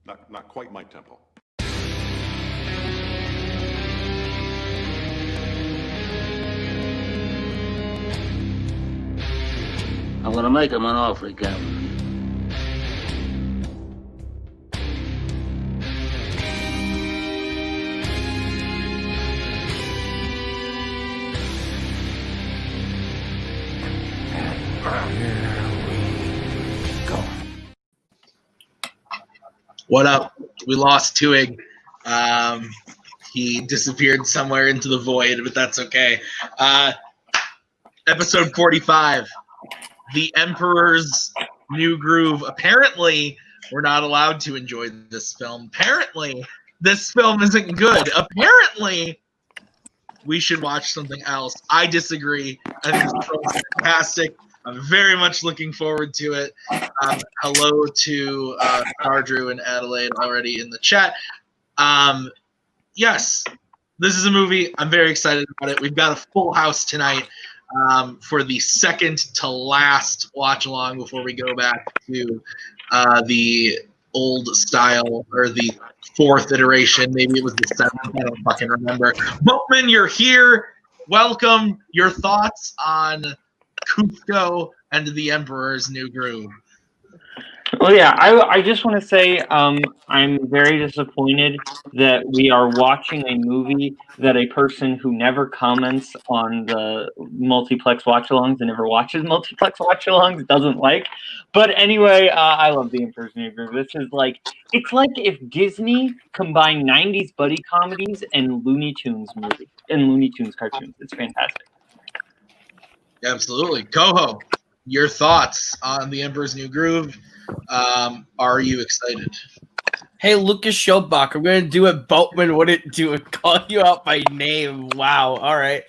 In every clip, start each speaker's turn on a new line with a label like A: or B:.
A: Not quite my tempo.
B: I'm gonna make him an offer, Captain.
C: What up? We lost Twohig. He disappeared somewhere into the void, but that's okay. Episode 45, The Emperor's New Groove. Apparently, we're not allowed to enjoy this film. Apparently, this film isn't good. Apparently, we should watch something else. I disagree. I think this film is fantastic. I'm very much looking forward to it. Hello to Cardrew and Adelaide already in the chat. Yes, this is a movie. I'm very excited about it. We've got a full house tonight for the second to last watch along before we go back to the old style, or the fourth iteration. Maybe it was the seventh. I don't fucking remember. Boatman, you're here. Welcome. Your thoughts on Cusco and the Emperor's New Groove?
D: Well, yeah, I just want to say I'm very disappointed that we are watching a movie that a person who never comments on the multiplex watch-alongs and never watches multiplex watch-alongs doesn't like. But anyway, I love the Emperor's New Groove. This is it's like if Disney combined 90s buddy comedies and Looney Tunes cartoons. It's fantastic.
C: Absolutely. Koho, your thoughts on the Emperor's New Groove? Are you excited?
E: Hey, Lucas Schobach, I'm going to do what Boatman wouldn't do and call you out by name. Wow. All right.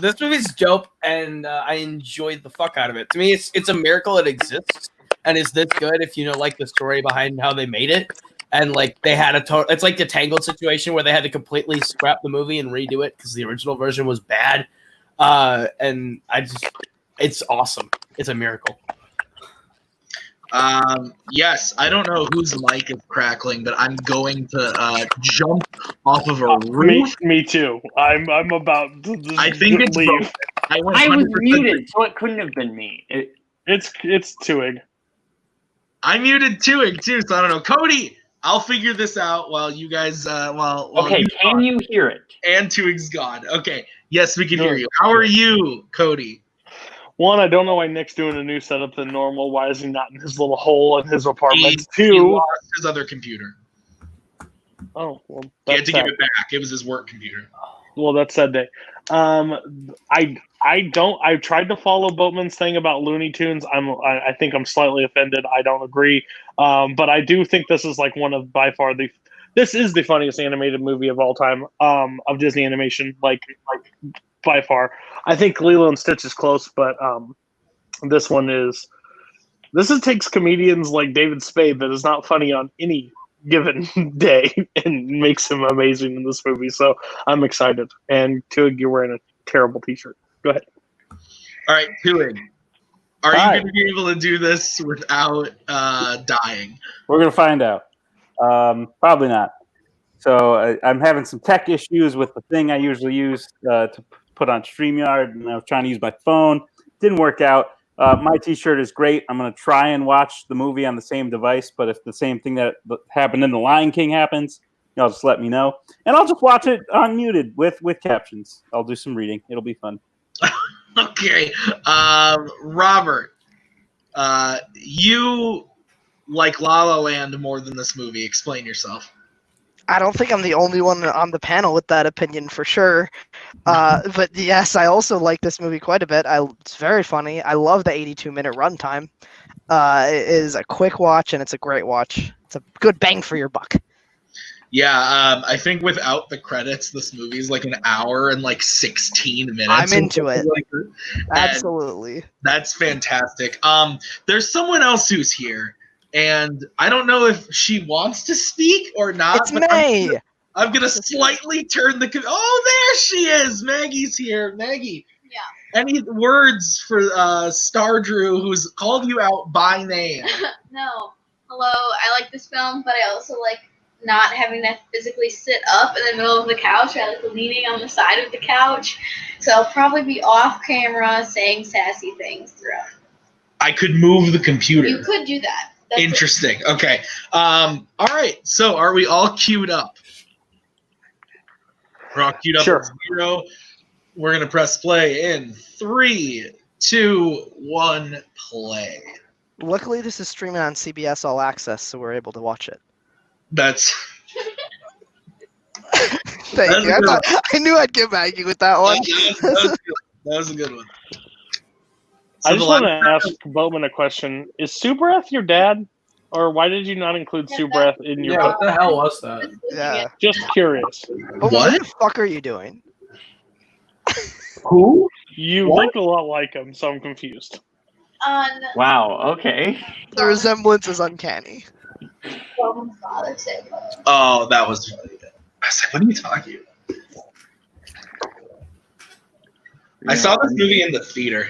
E: This movie's dope, and I enjoyed the fuck out of it. To me, it's a miracle it exists, and it's this good if you know, like, the story behind how they made it. And, like, they had it's like the Tangled situation where they had to completely scrap the movie and redo it because the original version was bad. And it's awesome. It's a miracle.
C: Yes, I don't know whose mic is crackling, but I'm going to jump off of a roof.
F: Me too. I'm about to just
C: I think it's
F: leave.
C: both.
D: I was muted, so it couldn't have been me.
F: It's Twohig.
C: I muted Twohig too, so I don't know. Cody, I'll figure this out while you guys.
D: Okay, can you hear it?
C: And Twohig's gone. Okay, yes, we can hear you. How are you, Cody?
F: One, I don't know why Nick's doing a new setup than normal. Why is he not in his little hole in his apartment?
C: He
F: Two,
C: lost his other computer.
F: oh well,
C: He had to give it back. It was his work computer.
F: Well, that's that day. I've tried to follow Boatman's thing about Looney Tunes. I think I'm slightly offended. I don't agree. But I do think this is like one of this is the funniest animated movie of all time, of Disney animation, like by far. I think Lilo and Stitch is close, but this takes comedians like David Spade that is not funny on any given day and makes him amazing in this movie. So I'm excited. And Twohig, you're wearing a terrible t-shirt. Go ahead.
C: All right, Twohig. Are you
G: Hi.
C: going to be able to do this without dying?
G: We're going to find out. Probably not. So I'm having some tech issues with the thing I usually use to put on StreamYard, and I was trying to use my phone. Didn't work out. My t-shirt is great. I'm going to try and watch the movie on the same device, but if the same thing that happened in The Lion King happens, y'all just let me know. And I'll just watch it unmuted with captions. I'll do some reading. It'll be fun.
C: Okay. Robert, you like La La Land more than this movie. Explain yourself.
H: I don't think I'm the only one on the panel with that opinion for sure. But yes, I also like this movie quite a bit. It's very funny. I love the 82-minute runtime. It is a quick watch, and it's a great watch. It's a good bang for your buck.
C: Yeah, I think without the credits, this movie is like an hour and like 16 minutes.
H: I'm into it.
C: And
H: Absolutely.
C: That's fantastic. There's someone else who's here. And I don't know if she wants to speak or not.
H: It's May.
C: I'm gonna slightly turn the. Oh, there she is. Maggie's here. Maggie. Yeah. Any words for Stardrew, who's called you out by name?
I: No.
A: hello, I like this film, but I also like not having to physically sit up in the middle of the couch. I like leaning on the side of the couch. So I'll probably be off camera saying sassy things throughout.
C: I could move the computer.
A: You could do that. That's
C: Interesting. Okay. All right. So are we all queued up? We're all queued up
F: Sure.
C: at 0. We're going to press play in 3, 2, 1, play.
H: Luckily, this is streaming on CBS All Access, so we're able to watch it.
C: That's
H: Thank
C: That's
H: you.
C: a good
H: I knew I'd get Maggie with that one.
C: that was a good one. So
F: I
C: the
F: just want to
C: last-
F: ask Boatman a question. Is Subrath your dad? Or why did you not include Subrath in your
E: Yeah, what the hell was that?
H: Yeah.
F: Just curious.
H: But what the fuck are you doing?
D: Who?
F: You look a lot like him, so I'm confused.
A: on
D: Wow. Okay.
H: The resemblance is uncanny.
A: Father's Day.
C: Oh, that was funny. I was like, what are you talking about? I saw this movie in the theater.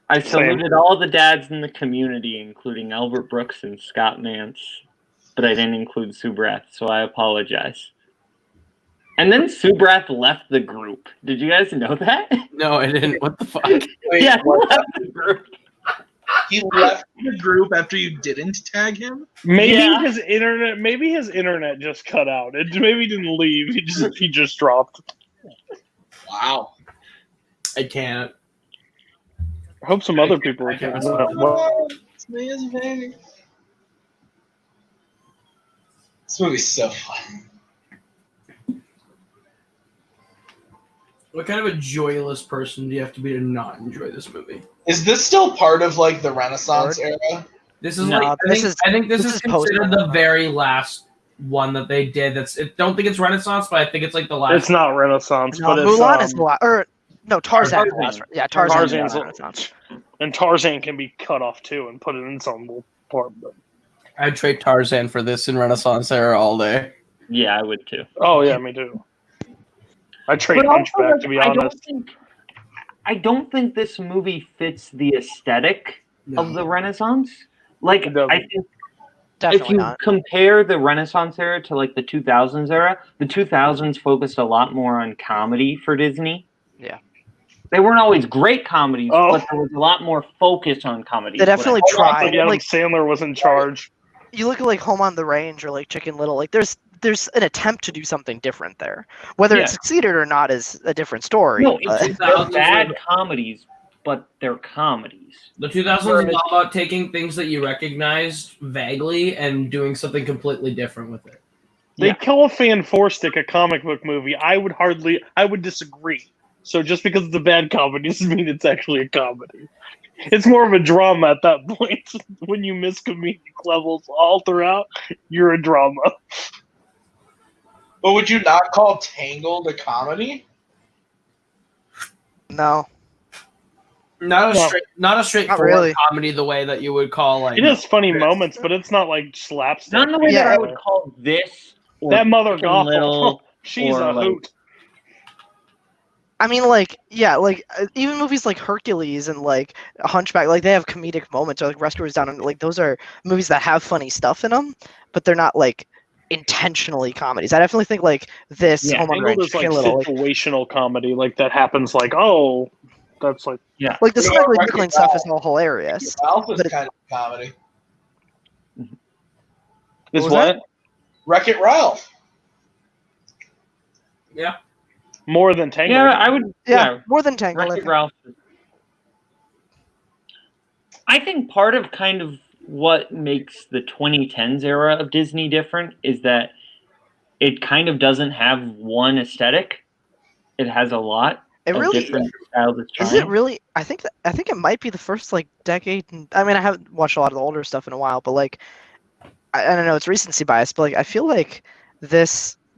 D: I saluted all the dads in the community, including Albert Brooks and Scott Mance, but I didn't include Subrath, so I apologize. And then Subrath left the group. Did you guys know that?
E: No, I didn't. What the fuck?
C: Wait,
D: Yeah, he
C: what?
D: left the group.
C: He left the group after you didn't tag him?
F: Maybe
D: Yeah.
F: his internet just cut out. It maybe didn't leave. He just dropped.
C: Wow.
E: I can't.
F: I hope some other people are
E: I can't
F: doing
E: myself.
F: that.
C: This movie's so fun.
E: What kind of a joyless person do you have to be to not enjoy this movie?
C: Is this still part of like the Renaissance era?
E: This is
H: No,
E: like
H: this
E: I think this
H: this
E: is
H: is
E: considered
H: post-
E: the very last one that they did. Don't think it's Renaissance, but I think it's like the last.
F: It's not Renaissance,
H: No,
F: but it's
H: Mulan is the last. Or no, Tarzan.
D: Tarzan.
H: Is the last. Yeah, Tarzan. Is the
F: Tarzan's
H: last
F: a-
H: Renaissance.
F: and Tarzan can be cut off too and put it in some little part. But,
E: I'd trade Tarzan for this in Renaissance era all day.
D: Yeah, I would too.
F: oh yeah, me too. I trade
D: But also,
F: Hunchback
D: like,
F: to be honest.
D: I don't think this movie fits the aesthetic of the Renaissance. Like,
F: It doesn't.
D: I think if
H: Definitely
D: you
H: not.
D: compare the Renaissance era to like the 2000s era, the 2000s focused a lot more on comedy for Disney.
H: Yeah.
D: They weren't always great comedies,
F: Oh.
D: but there was a lot more focus on comedy.
H: They definitely
F: Like
H: tried.
F: Adam
H: Like
F: Sandler was in charge.
H: you look at like Home on the Range or like Chicken Little. Like there's an attempt to do something different there. Whether
D: Yeah.
H: it succeeded or not is a different story.
D: No,
H: but-
D: it's, they're bad comedies, but they're comedies.
E: The 2000s is all about taking things that you recognized vaguely and doing something completely different with it.
F: They
D: Yeah.
F: kill a fan for stick a comic book movie. I would disagree. So just because it's a bad comedy doesn't mean it's actually a comedy. It's more of a drama at that point. When you miss comedic levels all throughout, you're a drama.
C: But would you not call Tangled a comedy?
H: no.
E: Not
F: Well,
E: a straightforward
H: really.
E: comedy the way that you would call like
F: It has funny moments, but it's not like slapstick.
D: Not in the way
H: Yeah.
D: that I would call this. Or
F: That mother
D: Chicken
F: Gothel.
D: Little.
F: She's
D: or,
F: a
D: like-
F: hoot.
H: I mean, like, yeah, like even movies like Hercules and like Hunchback, like they have comedic moments, or like Rescuers Down Under. Like those are movies that have funny stuff in them, but they're not like intentionally comedies. I definitely think like this
D: Yeah,
H: Home on the
F: Tangled
H: Range,
F: is like
H: Chicken Little, like,
F: situational comedy, like that happens. Like, oh, that's like
H: the
C: What about
H: smuggling
C: Wreck-It
H: tickling stuff
C: Ralph?
H: is all hilarious.
C: Ralph is
H: But it-
C: kind of a comedy.
F: is
H: was
F: what
C: Wreck-It Ralph.
E: yeah.
F: more than Tangled.
D: Yeah, I would.
H: Yeah, more than Tangled. I
D: Wreck-It
H: think.
D: Ralph. I think part of kind of what makes the 2010s era of Disney different is that it kind of doesn't have one aesthetic. It has a lot
H: It
D: of
H: really
D: different styles it's
H: is.
D: trying.
H: It really? I think it might be the first like decade. I mean, I haven't watched a lot of the older stuff in a while, but like, I don't know, it's recency bias, but like, I feel like the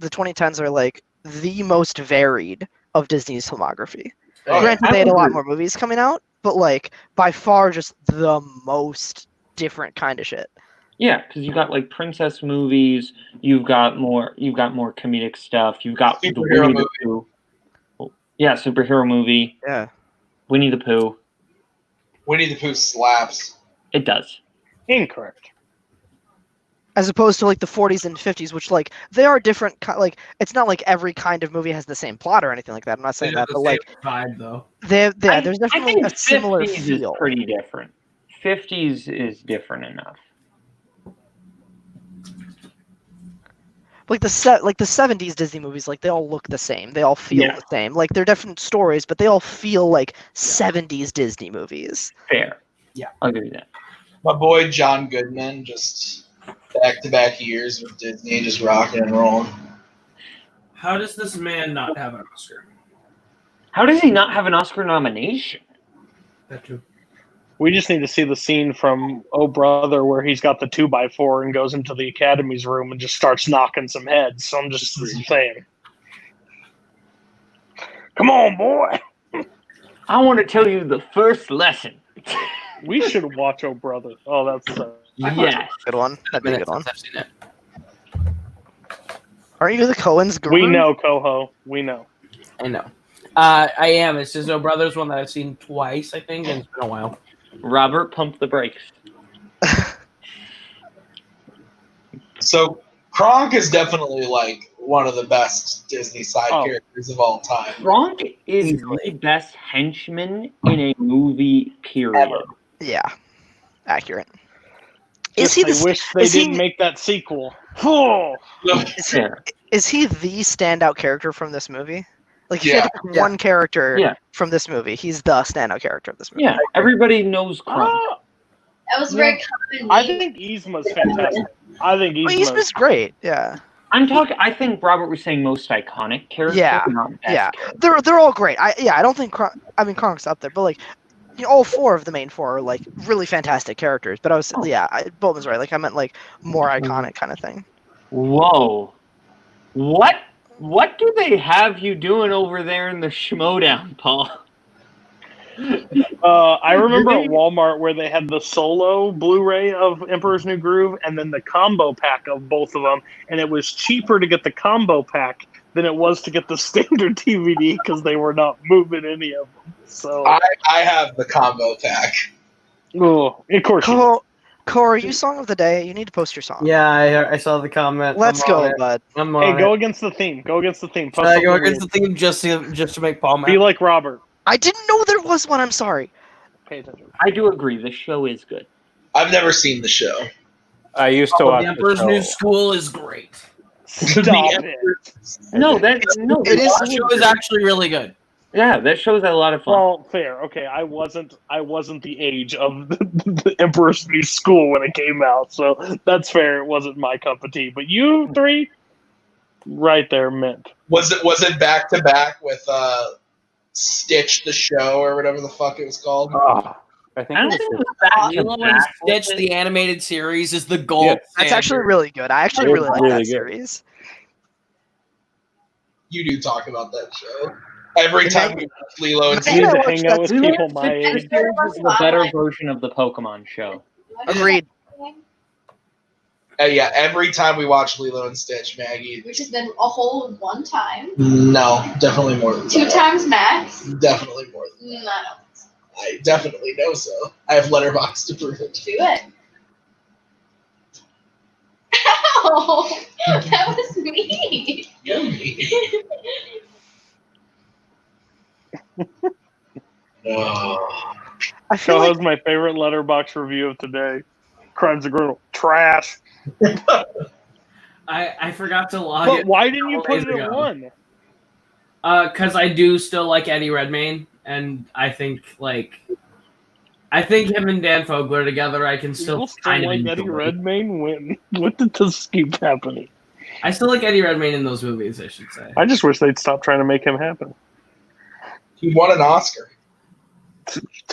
H: 2010s are like the most varied of Disney's filmography.
C: Oh,
H: Granted,
D: I
H: they had a lot
D: agree.
H: more movies coming out, but like by far just the most different kind of shit.
D: Yeah, because you got like princess movies. You've got more comedic stuff. You've got the
C: Superhero
D: Winnie the Pooh. Yeah, superhero movie.
H: Yeah.
D: Winnie the Pooh.
C: Winnie the Pooh slaps.
D: It does.
F: Incorrect.
H: As opposed to like the 40s and 50s, which like they are different. Like it's not like every kind of movie has the same plot or anything like that. I'm not saying that, but like
E: vibe though.
H: there's
D: I
H: definitely
D: think
H: a similar
D: 50s
H: feel.
D: is pretty different. 50s is different enough.
H: Like the 70s Disney movies, like they all look the same. They all feel the same. Like they're different stories, but they all feel like 70s Disney movies.
D: Fair.
E: Yeah,
D: I'll give you that.
C: My boy John Goodman, just back-to-back years with Disney, just rocking and rolling.
E: How does this man not have an Oscar?
D: How does he not have an Oscar nomination?
E: That too.
F: We just need to see the scene from Oh Brother where he's got the 2x4 and goes into the Academy's room and just starts knocking some heads. So I'm just saying. Come on, boy.
D: I want to tell you the first lesson.
F: We should watch Oh Brother. Oh, that's
D: Yes.
H: Good one. That'd be a good one.
E: I've seen it.
H: Aren't you the Coens guru?
F: We know, Koho. We know.
E: I know. I am. It's just No Brothers one that I've seen twice, I think, and it's been a while.
D: Robert, pump the brakes.
C: So Kronk is definitely like one of the best Disney side characters of all time.
D: Kronk is the best henchman in a movie, period.
H: Yeah. Accurate.
F: I wish they didn't make that sequel. Oh.
H: Is he the standout character from this movie? Like, if you had to pick one character from this movie, he's the standout character of this movie.
D: Yeah, everybody knows Kronk.
A: That was very common.
F: I think Yzma's fantastic. I think
H: Yzma's great. Yeah.
D: I think Robert was saying most iconic character.
H: Yeah.
D: Not best
H: Character. They're all great. I don't think Kronk's up there, but like, all four of the main four are like really fantastic characters. But Boatman's right. Like I meant like more iconic kind of thing.
D: Whoa. What do they have you doing over there in the Schmodown, Paul?
F: I remember at Walmart where they had the solo Blu-ray of Emperor's New Groove and then the combo pack of both of them, and it was cheaper to get the combo pack than it was to get the standard DVD because they were not moving any of them. So
C: I have the combo pack.
F: Oh, of course.
H: Corey, you song of the day. You need to post your song.
E: Yeah, I saw the comment.
H: Let's go, bud.
F: Hey, go against the theme. Go against the theme.
E: Go against the theme just to make Paul mad.
F: Be like Robert.
H: I didn't know there was one. I'm sorry.
F: Pay attention.
D: I do agree. The show is good.
C: I've never seen the show.
G: I used to watch
E: The Emperor's New School is great.
F: Stop it.
D: No, the
E: show is actually really good.
D: Yeah, that show's a lot of fun.
F: Well, fair. Okay, I wasn't the age of the Emperor's New School when it came out, so that's fair. It wasn't my cup of tea. But you three, right there, mint.
C: Was it back to back with Stitch the Show or whatever the fuck it was called?
G: I think
E: Lilo and Stitch, the animated series, is the gold.
H: Yeah, that's actually really good. I actually really like that series.
C: You do talk about that show. Every time we watch Lilo and
F: I need to hang out with people my
D: Stitch
F: age.
D: series is the better version of the Pokemon show.
H: Agreed.
C: Yeah, every time we watch Lilo and Stitch, Maggie.
A: Which has been a whole one time.
C: No, definitely more than
A: 2 times max.
C: Definitely more than that. I definitely know so. I have Letterboxd to prove it.
A: Do it. Ow! That was me.
C: Yummy.
H: I feel
F: That
H: like
F: was my favorite Letterboxd review of today. Crimes of Griddle. Trash.
E: I forgot to log
F: But
E: it.
F: why didn't you put it at 1?
E: Because I do still like Eddie Redmayne, and I think him and Dan Fogler together, I can still kind of
F: like
E: enjoy.
F: Eddie Redmayne. When did this keep happening?
E: I still like Eddie Redmayne in those movies, I should say.
F: I just wish they'd stop trying to make him happen.
C: He won an Oscar.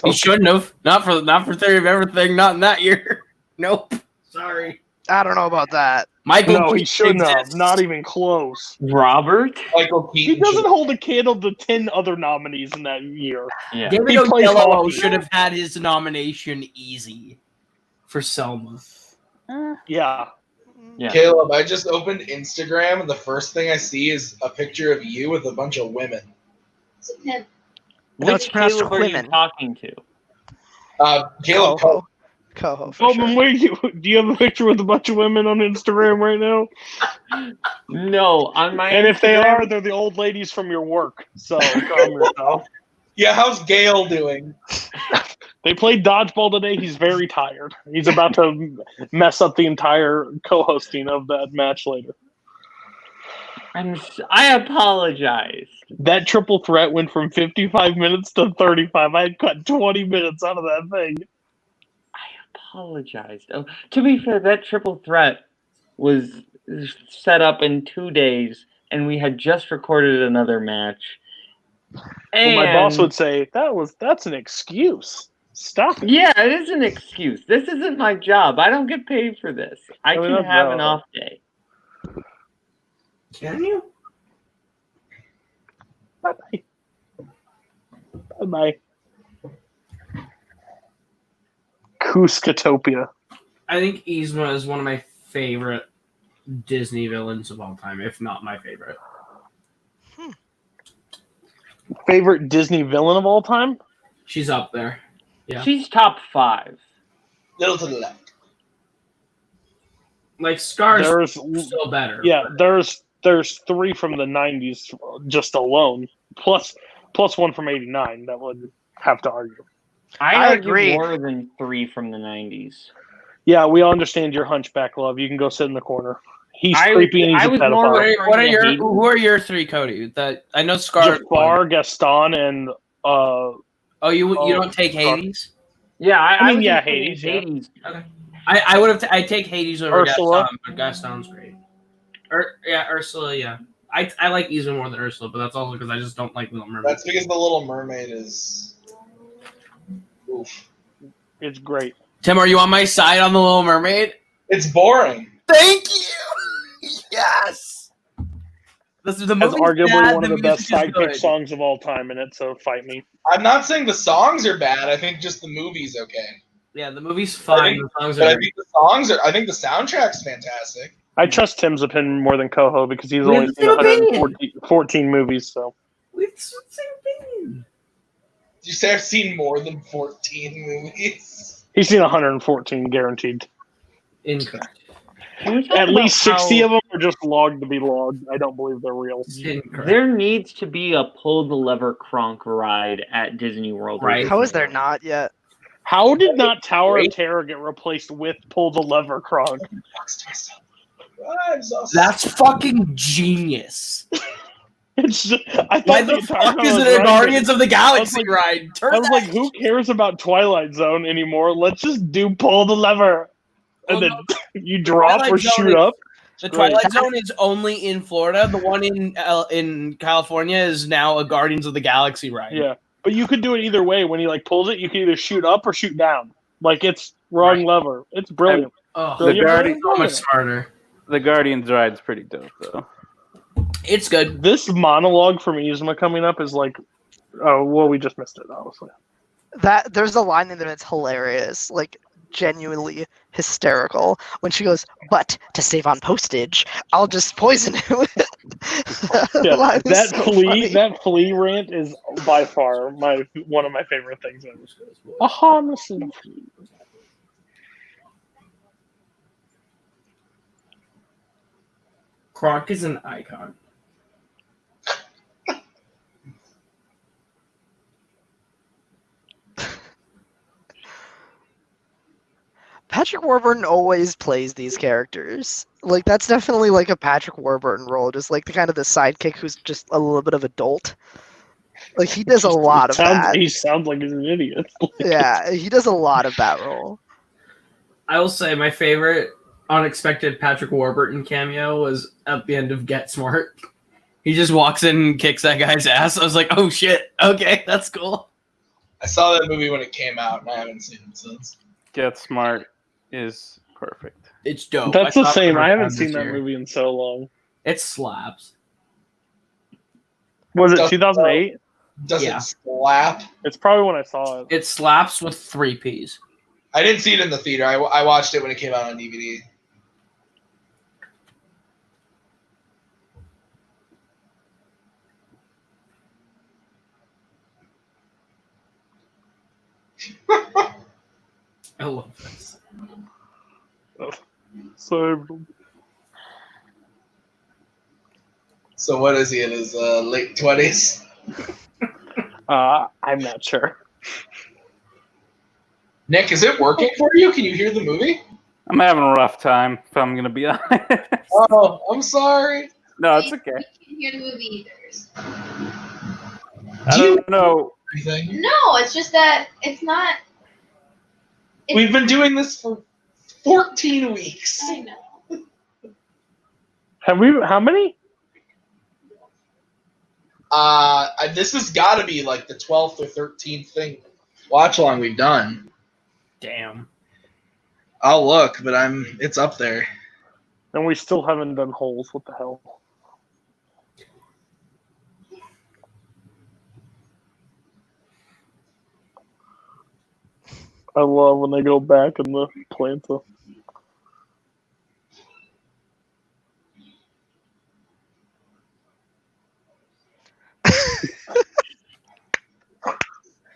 E: He shouldn't have. Not for Theory of Everything. Not in that year. Nope. Sorry.
H: I don't know about that.
E: Michael.
F: No, he
E: Keaton
F: shouldn't have.
E: exists.
F: Not even close.
D: Robert?
C: Michael Keaton.
F: He doesn't hold a candle to 10 other nominees in that year.
D: Yeah.
E: David
F: He plays
E: Oyelowo
F: hockey.
E: should have had his nomination easy for Selma.
F: Yeah.
D: Yeah.
C: Caleb, I just opened Instagram and the first thing I see is a picture of you with a bunch of women.
A: It's a pimp.
H: No, it's
D: Which
H: pronounced
D: Caleb are you
H: women.
D: talking to?
C: Caleb
H: Koho. Koho for
F: Boatman,
H: sure.
F: where do you have a picture with a bunch of women on Instagram right now?
D: No, on my
F: And if they
D: Instagram-
F: are, they're the old ladies from your work. So calm yourself.
C: Yeah, how's Gail doing?
F: They played dodgeball today. He's very tired. He's about to mess up the entire co-hosting of that match later.
D: I apologize.
F: That triple threat went from 55 minutes to 35. I had cut 20 minutes out of that thing.
D: Apologized. Oh, to be fair, that triple threat was set up in 2 days, and we had just recorded another match. And
F: Well, my boss would say, that's an excuse. Stop it.
D: yeah, it is an excuse. This isn't my job. I don't get paid for this. I
F: mean,
D: can
F: that's
D: have an
F: valid.
D: off day.
E: Can you?
F: Bye-bye. Bye-bye. Kuzcotopia.
E: I think Yzma is one of my favorite Disney villains of all time, if not my favorite.
F: Favorite Disney villain of all time?
E: She's up there. Yeah.
D: She's top 5.
C: Little to the left.
E: Like Scar's
F: There's
E: still better.
F: yeah, there's 3 from the 90s just alone, plus one from 89 that would have to argue.
H: I
D: argue
H: agree.
D: more than 3 from the 90s.
F: Yeah, we all understand your hunchback love. You can go sit in the corner. He's
D: I-
F: creepy and he's
D: I
F: a
D: was
F: pedophile.
D: more-
E: What are your
D: Hayden.
E: who are your 3, Cody? That I know Scar.
F: Barr, Gaston, and
E: Oh, you don't take
F: Scar.
E: Hades?
D: Yeah, I
F: mean,
D: was
F: yeah,
D: thinking
F: Hades, yeah.
D: Hades.
E: Okay. I would have. I take Hades over
F: Ursula.
E: Gaston, but Gaston's great. Ursula. Yeah, I like Yzma more than Ursula, but that's also because I just don't like Little Mermaid.
C: That's because the Little Mermaid is. Oof.
F: It's great.
E: Tim, are you on my side on the Little Mermaid?
C: It's boring.
E: Thank you. Yes. The
F: That's
E: movie's
F: arguably
E: bad,
F: one of the best
E: music is
F: sidekick
E: good.
F: songs of all time in it, so fight me.
C: I'm not saying the songs are bad. I think just the movie's okay.
E: Yeah, the movie's fine. The songs
C: But
E: are
C: I think the songs are. I think the soundtrack's fantastic.
F: I trust Tim's opinion more than Koho because he's
E: We
F: only
E: have
F: seen
E: the same opinion.
F: 14 movies, so.
E: It's the same thing.
C: Did you say I've seen more than 14 movies?
F: He's seen 114 guaranteed.
E: Incorrect.
D: Can we talk
F: At
D: about
F: least 60
D: how
F: of them are just logged to be logged. I don't believe they're real.
E: Incorrect.
D: there needs to be a pull the lever Kronk ride at Disney World.
E: Right.
H: How is there not yet?
F: How did not Tower of Terror get replaced with Pull the Lever Kronk?
E: That's fucking genius.
F: It's just, I
E: Why
F: thought
E: the
F: entire
E: fuck
F: time
E: is
F: I was
E: it a
F: riding
E: Guardians of the Galaxy
F: like-
E: ride? Turn
F: I was
E: that
F: like, who cares about Twilight Zone anymore? Let's just do Pull the Lever. And
E: Well,
F: then you drop
E: Twilight
F: or
E: Zone
F: shoot
E: is-
F: up.
E: The
F: Great.
E: Twilight Zone is only in Florida. The one in California is now a Guardians of the Galaxy ride.
F: Yeah. But you could do it either way. When he like pulls it, you can either shoot up or shoot down. Like it's wrong lever. It's brilliant.
E: Oh,
G: The Guardian-
E: so much smarter.
G: The Guardian's ride's pretty dope, though.
E: It's good.
F: This monologue from Yzma coming up is like, oh well, we just missed it. Honestly,
H: That there's a line in there that's hilarious, like genuinely hysterical. When she goes, "But to save on postage, I'll just poison him."
F: yeah,
H: Line is
F: that
H: so
F: flea
H: funny.
F: that flea rant is by far one of my favorite things ever. A harmless little flea.
E: Kronk is an icon.
H: Patrick Warburton always plays these characters. Like that's definitely like a Patrick Warburton role, just like the kind of the sidekick who's just a little bit of adult. Like he does a lot of that.
F: He sounds like he's an idiot.
H: Yeah, he does a lot of that role.
E: I will say my favorite unexpected Patrick Warburton cameo was at the end of Get Smart. He just walks in and kicks that guy's ass. I was like, oh shit, okay, that's cool.
C: I saw that movie when it came out, and I haven't seen it since.
G: Get Smart is perfect.
E: It's dope.
F: That's
E: I
F: the
E: saw it
F: same.
E: the
F: I
E: first
F: haven't
E: time
F: seen
E: this
F: that
E: year.
F: movie in so long.
E: It slaps.
F: Was it
C: Doesn't-
F: 2008?
C: Does
E: Yeah.
C: it slap?
F: It's probably when I saw it.
E: It slaps with 3 Ps.
C: I didn't see it in the theater. I watched it when it came out on DVD.
E: I love this.
F: So
C: So what is he in his late 20s?
F: I'm not sure.
C: Nick, is it working for you? Can you hear the movie?
G: I'm having a rough time, if I'm going to be honest.
C: Oh, I'm sorry.
G: No, it's okay.
A: I can't hear the movie either.
G: I don't know.
C: Anything?
A: No, it's just that it's not.
C: We've been doing this for 14 weeks.
A: I know.
F: Have we? How many?
C: This has got to be like the 12th or 13th thing watch along we've done.
E: Damn.
C: I'll look, but it's up there.
F: And we still haven't done holes. What the hell? I love when they go back in the planta.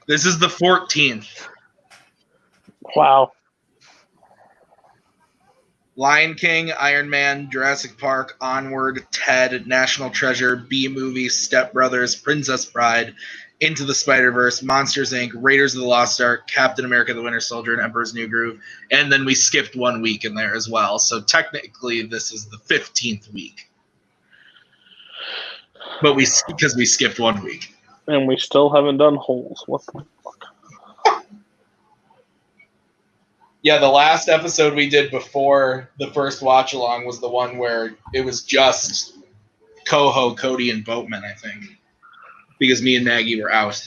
C: This is the 14th.
F: Wow.
C: Lion King, Iron Man, Jurassic Park, Onward, Ted, National Treasure, B-Movie, Step Brothers, Princess Bride, Into the Spider-Verse, Monsters, Inc., Raiders of the Lost Ark, Captain America the Winter Soldier, and Emperor's New Groove. And then we skipped 1 week in there as well. So technically this is the 15th week. But because we skipped 1 week.
F: And we still haven't done holes. What the fuck?
C: Yeah, the last episode we did before the first watch along was the one where it was just Koho, Cody, and Boatman, I think. Because me and Maggie were out.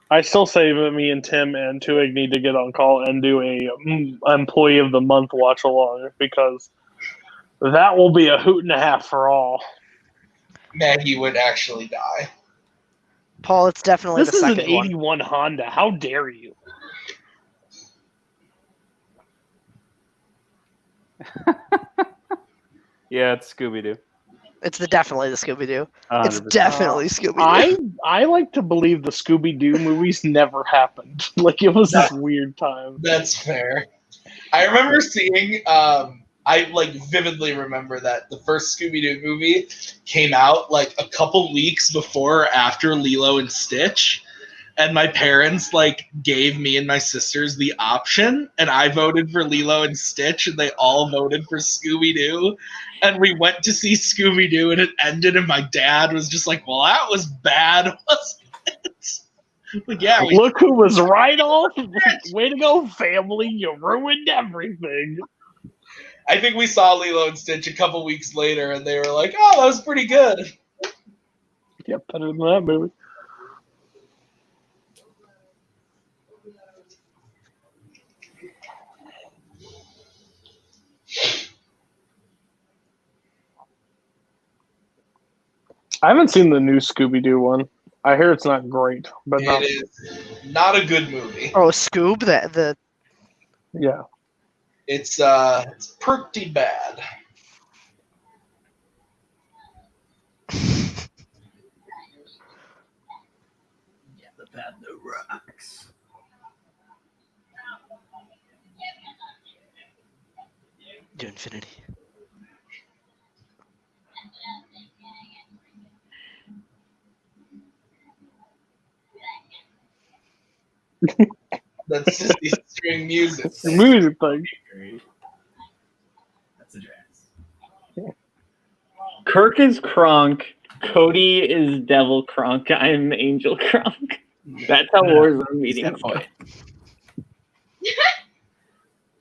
F: I still say that me and Tim and Twohig need to get on call and do a employee of the month watch along, because that will be a hoot and a half for all.
C: Maggie would actually die.
H: Paul, it's definitely
F: This
H: the
F: is an
H: second one.
F: 81 Honda. How dare you?
G: Yeah, it's Scooby-Doo.
H: It's definitely the Scooby-Doo. It's
G: 100%.
H: definitely Scooby-Doo.
F: I like to believe the Scooby-Doo movies never happened. Like, it was this weird time.
C: That's fair. I remember seeing, I like vividly remember that the first Scooby-Doo movie came out like a couple weeks before or after Lilo and Stitch. And my parents like gave me and my sisters the option, and I voted for Lilo and Stitch, and they all voted for Scooby-Doo. And we went to see Scooby-Doo, and it ended, and my dad was just like, "Well, that was bad, wasn't it?" Like, yeah,
F: Look who was right off. Way to go, family. You ruined everything.
C: I think we saw Lilo and Stitch a couple weeks later, and they were like, "Oh, that was pretty good."
F: Yeah, better than that movie. I haven't seen the new Scooby-Doo one. I hear it's not great, but
C: It is not a good movie.
H: Oh, Scoob, the
F: yeah.
C: It's pretty bad.
E: Yeah, the bad no rocks.
H: to infinity.
C: That's just the string music.
F: It's the music thing.
E: That's a jazz.
D: Kirk is Kronk. Cody is Devil Kronk. I'm Angel Kronk. That's how Warzone
E: He's
D: meetings
E: got a
D: go.
E: point.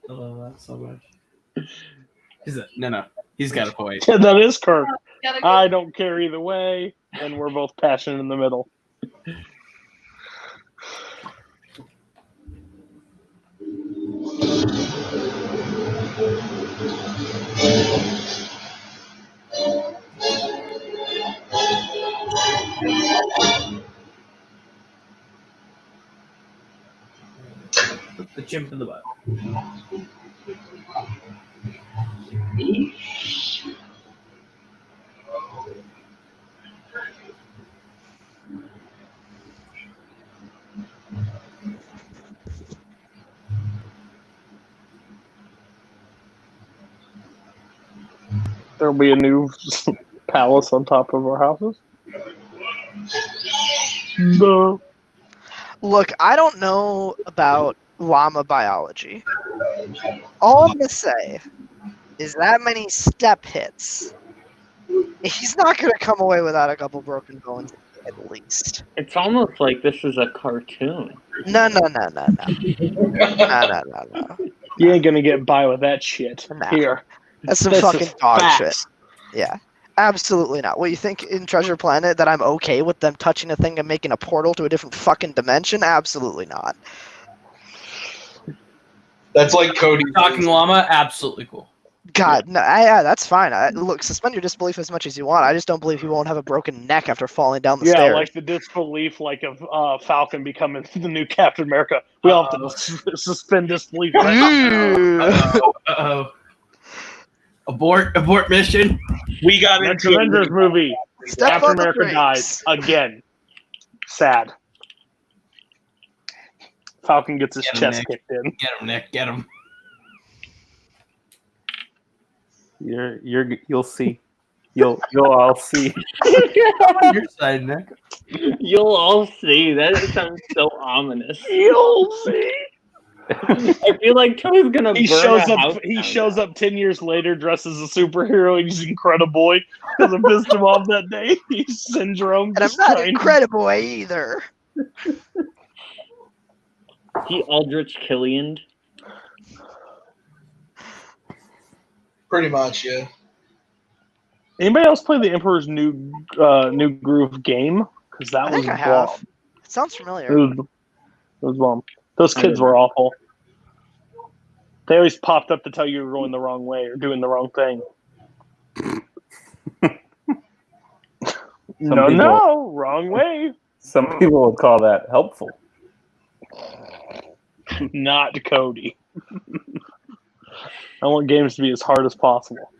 E: I love that so much. No. He's got a point.
F: Yeah, that is Kirk.
A: Gotta go.
F: I don't care either way, and we're both passionate in the middle.
E: The chimp in the butt.
F: There'll be a new palace on top of our houses. No.
H: Look, I don't know about llama biology. All I'm gonna say is that many step hits. He's not gonna come away without a couple broken bones at least.
D: It's almost like this is a cartoon.
H: No. No.
F: You ain't gonna get by with that shit.
H: Nah.
F: Here.
H: That's some
F: This
H: fucking
F: is
H: dog
F: facts.
H: shit. Yeah. Absolutely not. What, you think in Treasure Planet that I'm okay with them touching a thing and making a portal to a different fucking dimension? Absolutely not.
C: That's like Cody.
E: Talking llama, absolutely cool.
H: God, no, that's fine. Look, suspend your disbelief as much as you want. I just don't believe he won't have a broken neck after falling down the
F: Yeah,
H: stairs.
F: like the disbelief, like of Falcon becoming the new Captain America. We all have to suspend disbelief.
E: Uh-oh. Abort mission.
C: We got
F: Next
C: into
F: Avengers movie.
H: Step
F: Captain
H: on the
F: America dies
H: brakes.
F: again. Sad. Falcon gets his
E: Get him,
F: chest
E: Nick.
F: kicked in.
E: Get him, Nick. Get him.
G: You'll see. You'll all see.
E: On your side, Nick.
D: You'll all see. That sounds so ominous.
F: You'll see.
D: I feel like Toad's gonna
F: He
D: burn
F: shows
D: a
F: up.
D: house
F: He
D: down
F: shows
D: now.
F: up 10 years later, dressed as a superhero. And he's Incrediboy because I pissed him off that day. He's Syndrome.
H: And I'm
F: just
H: not
F: trying-
H: Incredible either.
D: He Aldrich Killian.
C: pretty much, yeah.
F: Anybody else play the Emperor's New Groove game? Because that
H: I
F: was
H: think I have.
F: bomb.
H: It sounds familiar.
F: It was bomb. Those kids were awful. They always popped up to tell you were going the wrong way or doing the wrong thing. No, wrong way.
G: Some people would call that helpful.
F: Not Cody. I want games to be as hard as possible.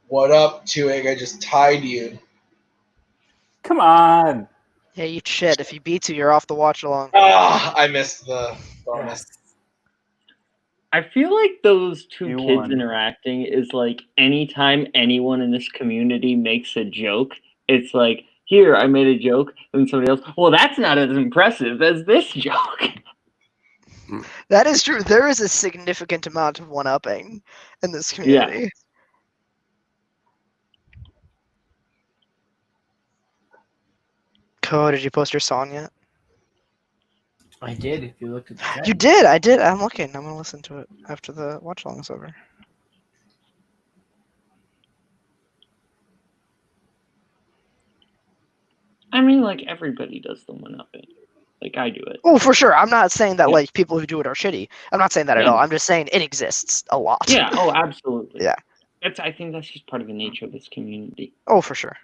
C: What up, Twohig? I just tied you.
G: Come on.
H: Yeah, you shit. If he beats you, you're off the watch along.
C: Ah, I missed the bonus.
D: I feel like those two
G: You
D: kids
G: won.
D: interacting is like anytime anyone in this community makes a joke, it's like, here, I made a joke, and somebody else, well, that's not as impressive as this joke.
H: That is true. There is a significant amount of one-upping in this community. Ko, did you post your song yet?
E: I did. If you looked at the chat.
H: You did. I did. I'm looking. I'm gonna listen to it after the watch along is over.
D: I mean, like, everybody does the one-upping. Like, I do it.
H: Oh, for sure. I'm not saying that
D: Yeah.
H: like people who do it are shitty. I'm not saying that at
D: Yeah.
H: all. I'm just saying it exists a lot.
D: Yeah, oh, absolutely.
H: Yeah.
D: I think that's just part of the nature of this community.
H: Oh, for sure.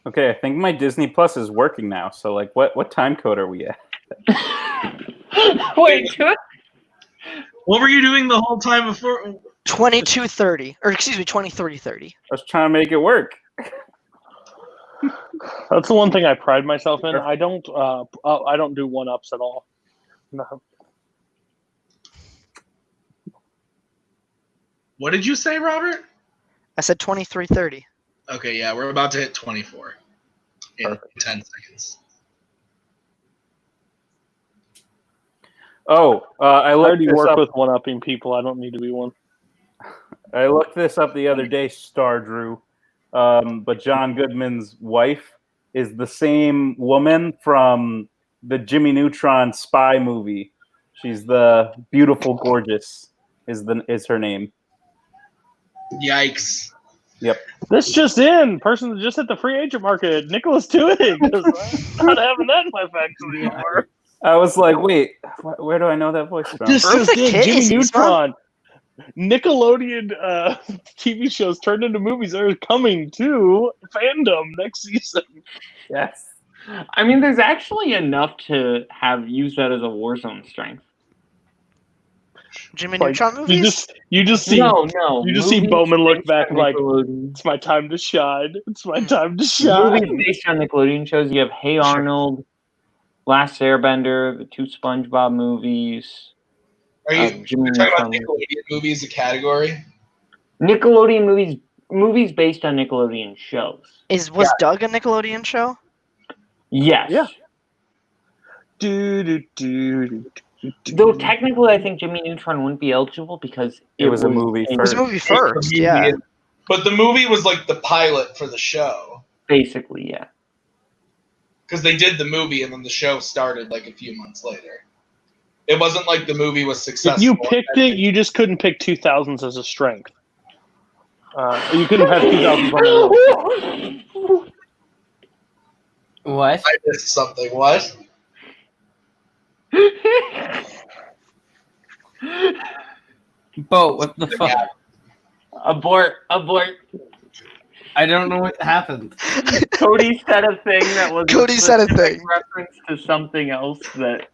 G: Okay, I think my Disney Plus is working now. So, like, what time code are we at?
D: Wait,
C: What were you doing the whole time before?
H: 22:30, or excuse me, 23:30.
G: I was trying to make it work.
F: That's the one thing I pride myself in. I don't do one-ups at all. No.
C: What did you say, Robert?
H: I said 23:30.
C: Okay, yeah, we're about to hit 24 in
G: Perfect.
C: 10 seconds.
G: Oh, I
F: I
G: looked
F: already
G: this
F: work
G: up.
F: with one-upping people. I don't need to be one.
G: I looked this up the other day, Star Drew. But John Goodman's wife is the same woman from the Jimmy Neutron spy movie. She's the beautiful, gorgeous is her name.
C: Yikes.
G: Yep.
F: This just in. Person that just hit the free agent market. Nicholas Twohig. I'm not having that in my factory anymore.
G: I was like, wait, where do I know that voice from?
F: This
H: Eartha
F: just in.
H: Kitt
F: Jimmy
H: is Yzma?
F: Neutron. Nickelodeon TV shows turned into movies are coming to Fandom next season.
D: Yes. I mean, there's actually enough to have used that as a Warzone strength.
H: Jimmy
F: Like,
H: Neutron movies?
F: you just see
D: No.
F: you just see
D: movies
F: Boatman look
D: based
F: back
D: on
F: like,
D: Nickelodeon.
F: it's my time to shine. It's my time to shine.
D: Movies based on Nickelodeon shows. You have Hey Arnold, Last Airbender, the 2 SpongeBob movies.
C: Are you
D: Jimmy
C: you're talking about
D: Neutron.
C: Nickelodeon movies, a category?
D: Nickelodeon movies based on Nickelodeon shows.
H: Was Doug a Nickelodeon show?
D: Yes.
F: Yeah.
D: Though technically, I think Jimmy Neutron wouldn't be eligible because
G: It was a movie
H: It was a movie first, yeah.
C: But the movie was like the pilot for the show.
D: Basically, yeah.
C: Because they did the movie and then the show started like a few months later. It wasn't like the movie was successful.
F: If you picked it, you just couldn't pick 2000s as a strength. You couldn't have 2000s on the list.
E: What?
C: I missed something. What?
E: Boat, what the fuck?
D: Abort.
E: I don't know what happened.
D: Cody said a thing that was
H: Cody said a thing.
D: reference to something else that.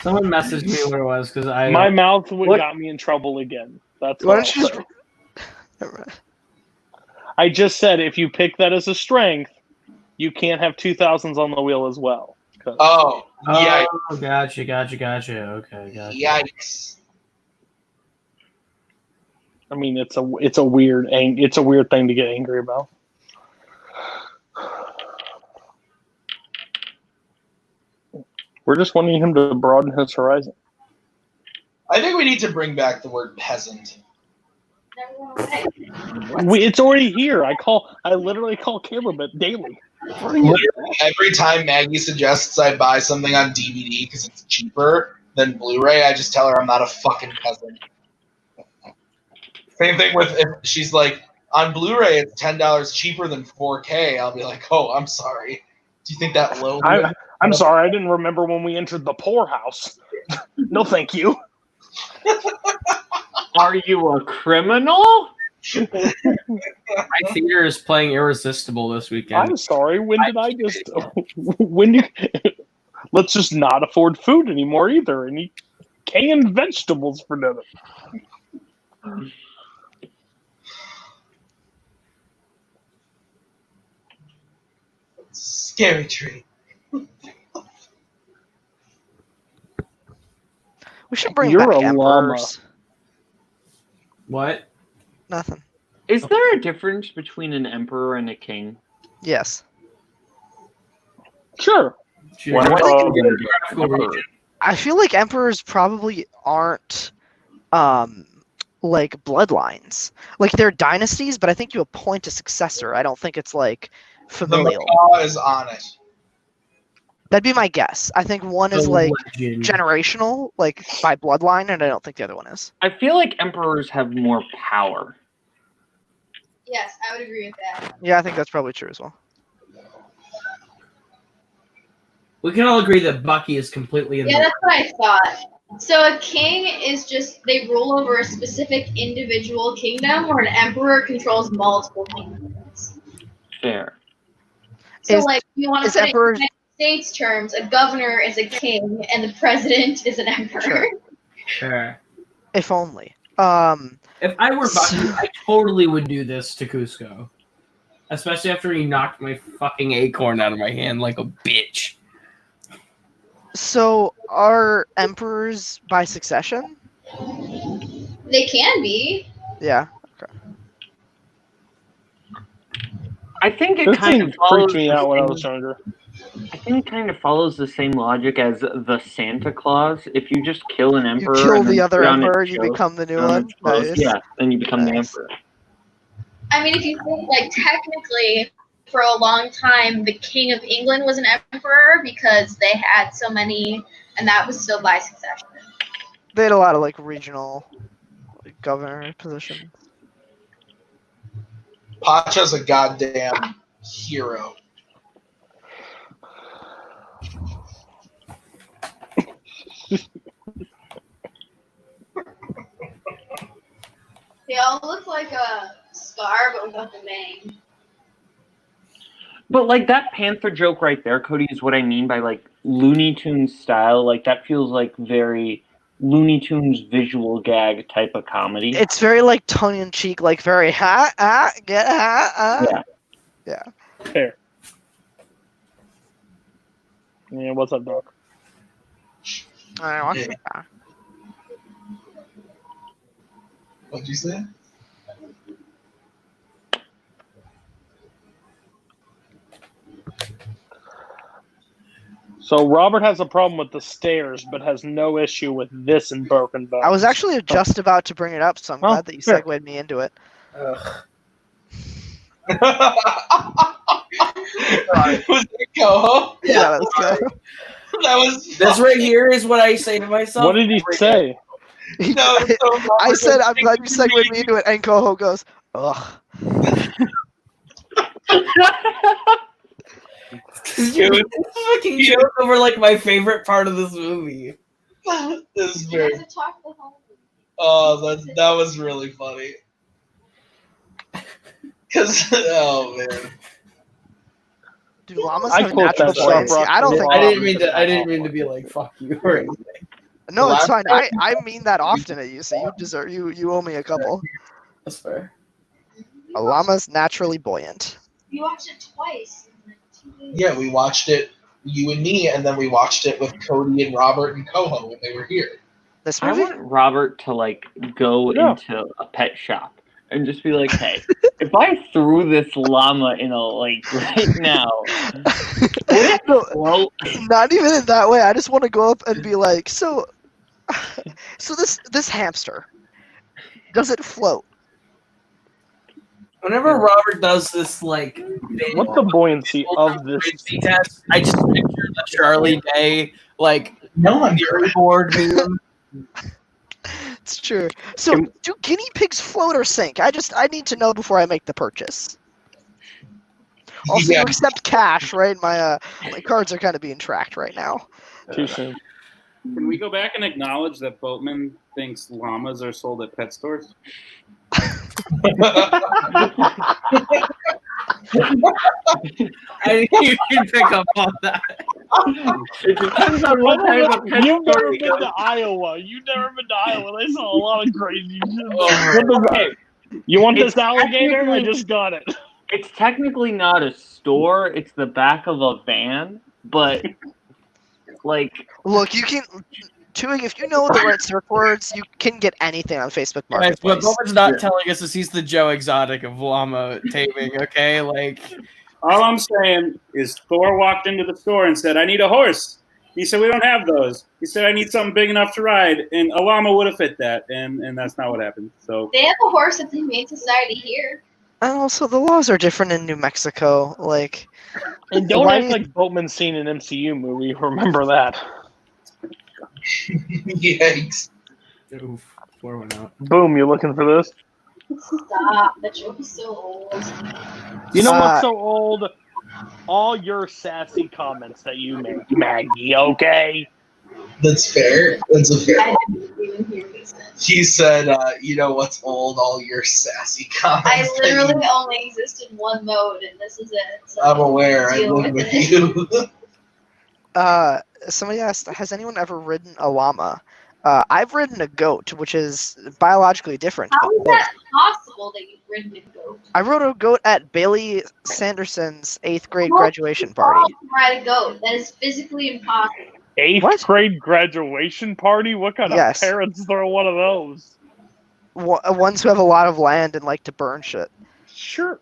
E: Someone messaged me what it was because I.
F: My mouth
D: What?
F: got me in trouble again. That's
H: Why
F: all
H: don't you
F: I'll
H: just...
F: say.
H: Never mind.
F: I just said if you pick that as a strength, you can't have 2000s on the wheel as well.
C: Oh, yeah.
E: Oh, gotcha. Okay, gotcha.
C: Yikes.
F: I mean, it's a weird thing to get angry about. We're just wanting him to broaden his horizon.
C: I think we need to bring back the word peasant.
F: It's already here. I literally call cameraman daily.
C: Every time Maggie suggests I buy something on DVD because it's cheaper than Blu-ray, I just tell her I'm not a fucking peasant. Same thing with if she's like, on Blu-ray it's $10 cheaper than 4K, I'll be like, oh, I'm sorry. Do you think that low?
F: I'm sorry, I didn't remember when we entered the poorhouse. No, thank you.
D: Are you a criminal?
E: My theater is playing Irresistible this weekend.
F: I'm sorry. Let's just not afford food anymore either and eat canned vegetables for dinner.
C: Scary tree.
H: We should bring
F: You're
H: back
F: a llama.
H: emperors.
E: What?
H: Nothing.
D: Is there a difference between an emperor and a king?
H: Yes.
F: Sure.
H: I feel like emperors probably aren't like bloodlines. Like they're dynasties, but I think you appoint a successor. I don't think it's like
C: The
H: familial.
C: macaw is on it.
H: That'd be my guess. I think one is like
E: Legend.
H: generational, like by bloodline, and I don't think the other one is.
D: I feel like emperors have more power.
A: Yes, I would agree with that.
H: Yeah, I think that's probably true as well.
E: We can all agree that Bucky is completely in
A: Yeah,
E: the
A: that's what I thought. So a king is just, they rule over a specific individual kingdom, where an emperor controls multiple kingdoms.
D: Fair.
A: So
H: Is-
A: like, you want to
H: is
A: put it in
H: emperors-
A: United States terms, a governor is a king and the president is an emperor.
H: Sure.
E: Sure.
H: If only.
E: If I were Bucky, I totally would do this to Cusco. Especially after he knocked my fucking acorn out of my hand like a bitch.
H: So are emperors by succession?
A: They can be.
H: Yeah.
D: I think it
F: This
D: kind
F: thing
D: of follows
F: freaked me
D: the
F: out when I
D: same-
F: was younger.
D: I think it kind of follows the same logic as the Santa Claus. If you just kill an
H: You
D: emperor,
H: kill
D: and then
H: the other
D: put on
H: emperor,
D: its
H: you
D: clothes-
H: become the new
D: on
H: one.
D: its clothes,
H: Nice.
D: Yeah, then you become the
H: Nice.
D: emperor.
A: I mean, if you think, like, technically, for a long time, the King of England was an emperor because they had so many, and that was still by succession.
H: They had a lot of like regional like, governor positions.
C: Pacha's a goddamn hero.
A: They all look like a Scar, but without the mane.
D: But like that Panther joke right there, Cody, is what I mean by like Looney Tunes style. Like that feels like very Looney Tunes visual gag type of comedy.
H: It's very like tongue in cheek, like very get
D: Yeah.
H: Yeah.
F: Fair. Yeah, what's up, Doc?
H: I don't want that.
C: What'd you say?
F: So Robert has a problem with the stairs, but has no issue with this in Broken Bones.
H: I was actually just about to bring it up, so I'm
F: Oh,
H: glad that you
F: fair.
H: segued me into it.
C: Was it Koho?
H: Yeah, let's go.
C: That was.
E: This right here is what I say to myself.
F: What did he say?
C: No, so
H: I said, I'm glad you segued me into it, and Koho goes, ugh.
E: It's a fucking joke over like my favorite part of this movie.
C: This is
A: You have
C: very.
A: to talk the whole movie.
C: Oh, that was really funny. Cause oh man.
H: Do llamas
F: I
H: have
F: quote
H: natural
F: that
H: buoyancy?
F: Brock
H: I don't think.
E: I didn't mean to be like fuck you or anything.
H: No, it's fine. I mean that often at you, so you deserve you owe me a couple.
E: That's fair.
H: A llama's naturally buoyant.
A: You watched it twice. In like 2 days.
C: Yeah, we watched it, you and me, and then we watched it with Cody and Robert and Koho when they were here.
H: This
D: I
H: movie?
D: want Robert to like go
F: Yeah.
D: into a pet shop and just be like, "Hey, if I threw this llama in a lake right now, would it
H: No,
D: float?"
H: not even in that way. I just want to go up and be like, so this hamster, does it float?
E: Whenever Robert does this like
F: What's the buoyancy of this?
E: frisbee test, I just picture the Charlie Day like
C: No, I'm
E: board meme.
H: It's true. So, do guinea pigs float or sink? I need to know before I make the purchase. Also,
C: Yeah.
H: you accept cash, right? My cards are kind of being tracked right now.
F: Too soon.
I: Can we go back and acknowledge that Boatman thinks llamas are sold at pet stores?
E: I didn't even pick up on that.
D: It depends on what type of pet
F: You've
D: store
F: never
D: you
F: been
D: go
F: to Iowa. You've never been to Iowa. They saw a lot of crazy shit.
D: Okay,
F: You want
D: It's
F: this alligator? I
D: technically-
F: just got it.
D: it's technically not a store; it's the back of a van. But like,
H: Look, you can. Twohig, if you know the right search words, you can get anything on Facebook
E: Guys, what
H: Marketplace.
E: Bowman's not telling us is he's the Joe Exotic of llama taming, okay? Like,
I: All I'm saying is Thor walked into the store and said, "I need a horse." He said, "We don't have those." He said, "I need something big enough to ride," and a llama would have fit that, and that's not what happened. So
A: They have a horse at the Humane Society here.
H: And also, the laws are different in New Mexico. Like,
F: And don't
H: Why
F: act
H: do you-
F: like Boatman's seen an MCU movie. Remember that.
C: Yikes.
E: oof, pour one out.
F: Boom, you looking for this?
A: Stop. That joke is so old.
F: You know
H: Uh,
F: what's so old? All your sassy comments that you make. Maggie, okay?
C: That's fair. That's a fair.
A: I didn't even hear what he said.
C: He said, you know what's old? All your sassy comments.
A: I literally only exist in one mode, and this is it. So
C: I'm aware. I
A: deal
C: live
A: with
C: with
A: it.
C: you.
H: somebody asked, has anyone ever ridden a llama? I've ridden a goat, which is biologically different.
A: How is that possible that you've ridden a goat?
H: I rode a goat at Bailey Sanderson's 8th grade
A: How
H: graduation
A: is it
H: party.
A: possible to ride a goat? That is physically impossible.
F: 8th
H: What?
F: grade graduation party? What kind
H: Yes.
F: of parents throw one of those?
H: Ones who have a lot of land and like to burn shit.
F: Sure.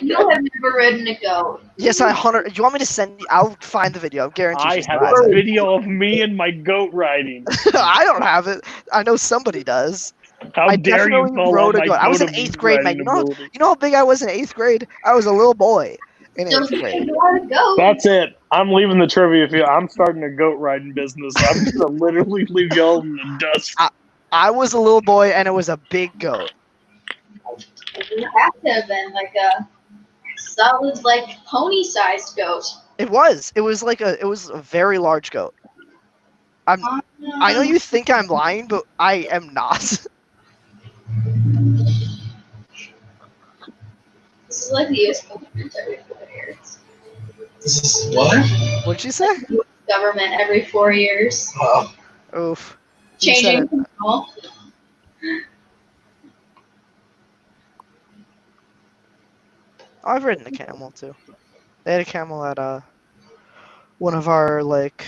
A: You have never ridden a goat.
H: Yes, I 100. You want me to send you? I'll find the video. I guarantee
F: I
H: she
F: have
H: has
F: a
H: it.
F: video of me and my goat riding.
H: I don't have it. I know somebody does.
F: How
H: I
F: dare you
H: definitely
F: call
H: rode
F: out
H: a
F: my
H: goat. I was in
F: goat
H: 8th grade, man.
F: riding ability.
H: You know how big I was in 8th grade? I was a little boy in
A: Don't
H: 8th grade.
A: you ride a goat?
F: That's it. I'm leaving the trivia field. I'm starting a goat riding business. I'm just gonna literally leave y'all in the dust.
H: I was a little boy, and it was a big goat.
A: You have to have been like a solid, like pony-sized goat.
H: It was. It was a very large goat. I know you think I'm lying, but I am not.
A: This is like the U.S. government every 4 years.
C: This is what?
H: What'd you say?
A: Government every 4 years.
C: Oh,
H: Oof. You said
A: Changing
H: it.
A: control.
H: Oh, I've ridden a camel too. They had a camel at one of our like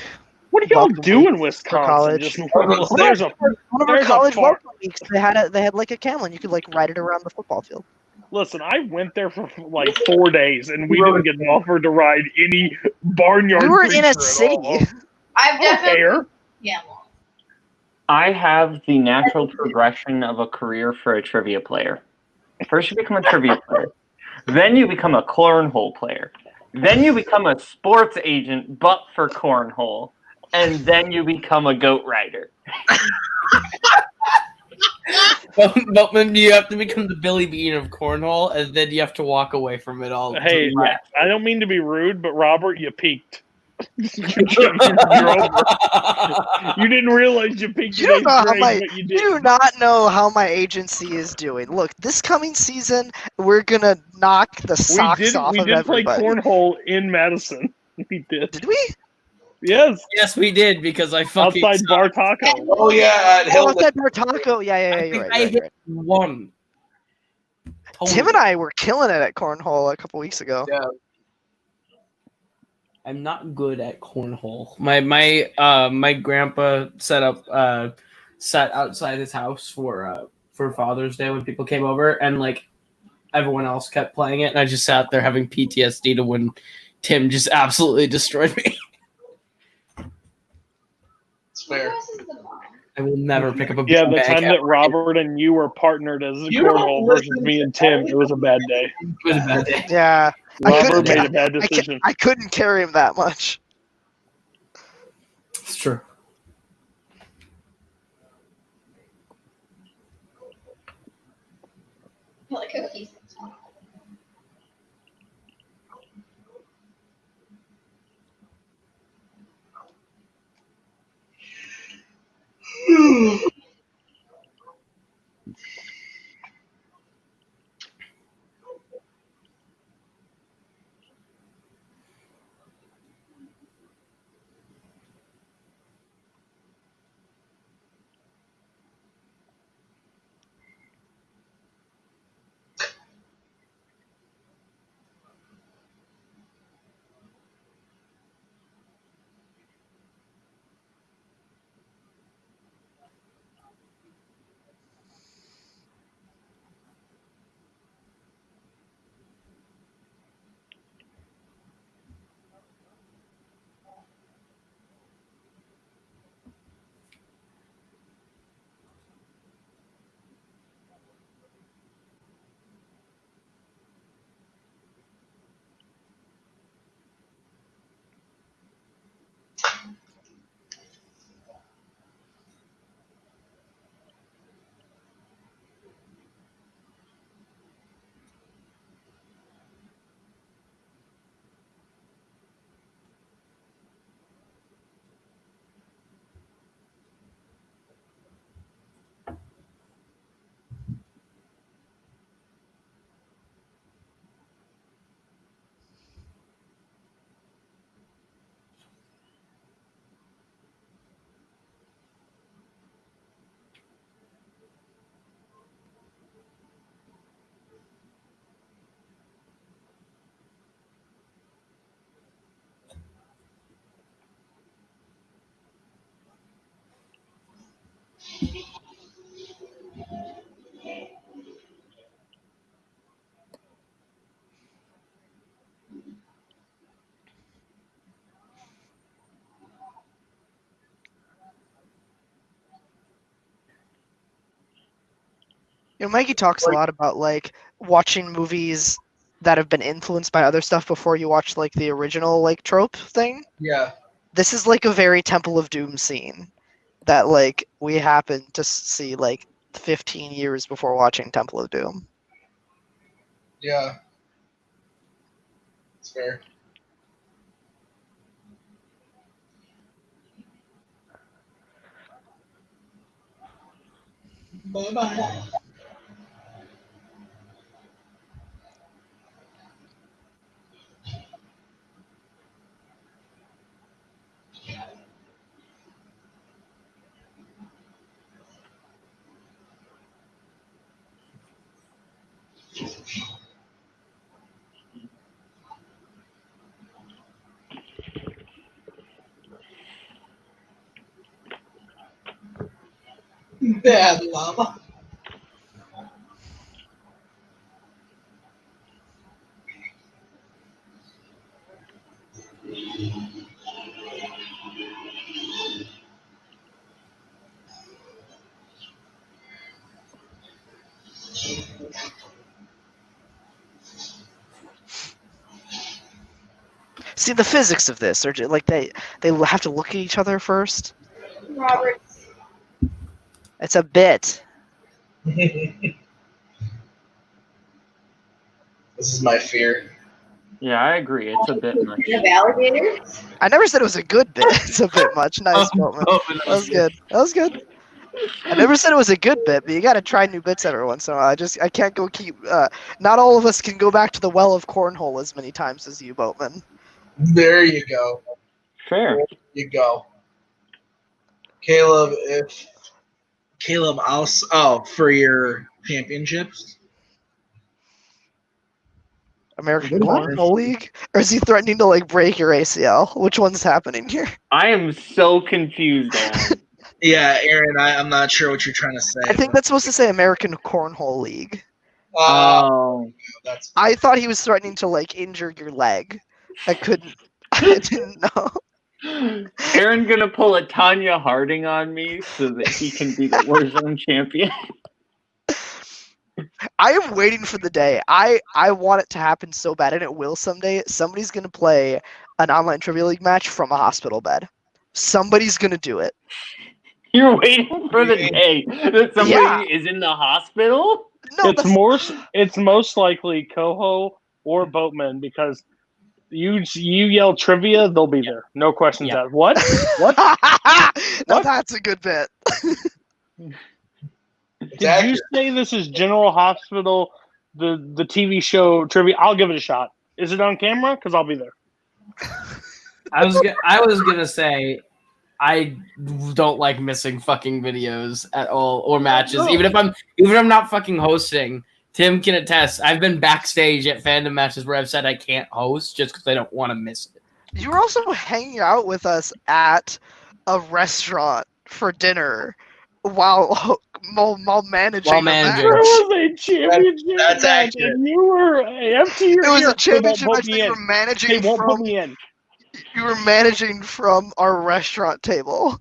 F: What are y'all
H: welcome
F: doing in
H: weeks for
F: Wisconsin?
H: college.
F: Just there's a
H: One of our
F: there's a
H: college
F: far-
H: welcome weeks. They had like a camel, and you could like ride it around the football field.
F: Listen, I went there for like 4 days, and we didn't get offered to ride any barnyard.
H: We were in
F: creature
H: a
F: at
H: city.
F: all.
A: I've
F: I don't care.
A: definitely. Yeah.
D: I have the natural progression of a career for a trivia player. First, you become a trivia player. Then you become a cornhole player. Then you become a sports agent, but for cornhole. And then you become a goat rider.
E: Boatman, you have to become the Billy Bean of cornhole, and then you have to walk away from it all.
F: Hey, I don't mean to be rude, but Robert, you peaked. You're over. You didn't realize you peaked.
H: You don't know how my
F: but you
H: you
F: did.
H: do not know how my agency is doing. Look, this coming season, we're gonna knock the socks off
F: We
H: of
F: did play
H: everybody.
F: cornhole in Madison. We did.
H: Did we?
F: Yes.
E: Yes, we did because I fucking
F: Outside Bar Taco.
C: oh yeah, at
H: Oh,
C: Hill.
H: it's that Bartaco. Yeah, you're right.
E: I
H: You're
E: hit
H: right.
E: one.
H: Tim and I were killing it at cornhole a couple weeks ago.
C: Yeah.
E: I'm not good at cornhole. My grandpa sat outside his house for Father's Day when people came over, and like everyone else kept playing it, and I just sat there having PTSD to when Tim just absolutely destroyed me.
C: It's fair.
E: I will never pick up a
F: Yeah, the
E: beanbag
F: time
E: ever.
F: that Robert and you were partnered as a
C: You don't
F: cornhole versus
C: listen
F: me
C: to
F: and Tim, it was a bad day.
E: It was a bad day.
H: Yeah, I
F: Robert
H: couldn't-
F: made a bad decision.
H: I couldn't carry him that much.
E: It's true.
A: I like cookies.
H: You know, Mikey talks a lot about like watching movies that have been influenced by other stuff before you watch like the original like trope thing.
E: Yeah.
H: This is like a very Temple of Doom scene that like we happened to see like 15 years before watching Temple of Doom.
C: Yeah. It's fair. Bye-bye. Bad llama.
H: See the physics of this, or like they have to look at each other first.
A: Robert.
H: It's a bit.
C: This is my fear.
D: Yeah, I agree. It's a bit much.
A: The validator.
H: I never said it was a good bit. It's a bit much. Nice, Boatman. That was good. That was good. I never said it was a good bit, but you got to try new bits every once in a while. I can't go keep. Not all of us can go back to the well of cornhole as many times as you, Boatman.
C: There you go.
D: Fair.
C: There you go. Caleb, I'll for your championships.
H: American Cornhole League? Or is he threatening to like break your ACL? Which one's happening here?
D: I am so confused. Alan.
C: Yeah, Aaron, I'm not sure what you're trying to say.
H: I think that's supposed to say American Cornhole League.
C: That's.
H: I thought he was threatening to like injure your leg. I didn't know.
D: Aaron gonna pull a Tanya Harding on me so that he can be the Warzone champion.
H: I am waiting for the day. I want it to happen so bad, and it will someday. Somebody's gonna play an online trivia league match from a hospital bed. Somebody's gonna do it.
D: You're waiting for the day that somebody is in the hospital?
H: No,
F: it's most likely Koho or Boatman because you yell trivia, they'll be there. No questions asked. What?
H: Now that's a good bit.
F: Did you say this is General Hospital, the TV show trivia? I'll give it a shot. Is it on camera? Because I'll be there.
E: I was gonna say I don't like missing fucking videos at all or matches. Even if I'm not fucking hosting. Tim can attest. I've been backstage at Fandom matches where I've said I can't host just because I don't want to miss it.
H: You were also hanging out with us at a restaurant for dinner while managing.
E: While managing.
F: There was a championship
C: That's
F: match,
C: accurate.
F: and you were empty your
H: It was
F: ear.
H: a championship
F: They won't
H: match
F: put me
H: that you
F: in.
H: were managing
F: They won't put
H: from.
F: me in.
H: You were managing from our restaurant table.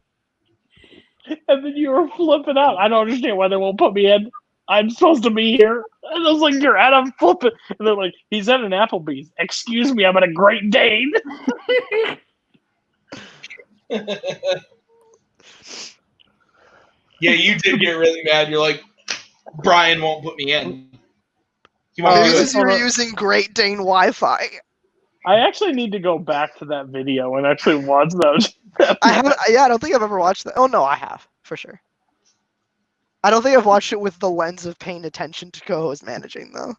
F: And then you were flipping out. I don't understand why they won't put me in. I'm supposed to be here. And I was like, you're at a flipping. And they're like, he's at an Applebee's. Excuse me, I'm at a Great Dane.
C: Yeah, you did get really mad. You're like, Brian won't put me in. You
H: You're using Great Dane Wi-Fi.
F: I actually need to go back to that video and actually watch those.
H: I haven't. Yeah, I don't think I've ever watched that. Oh no, I have for sure. I don't think I've watched it with the lens of paying attention to Koho's managing though.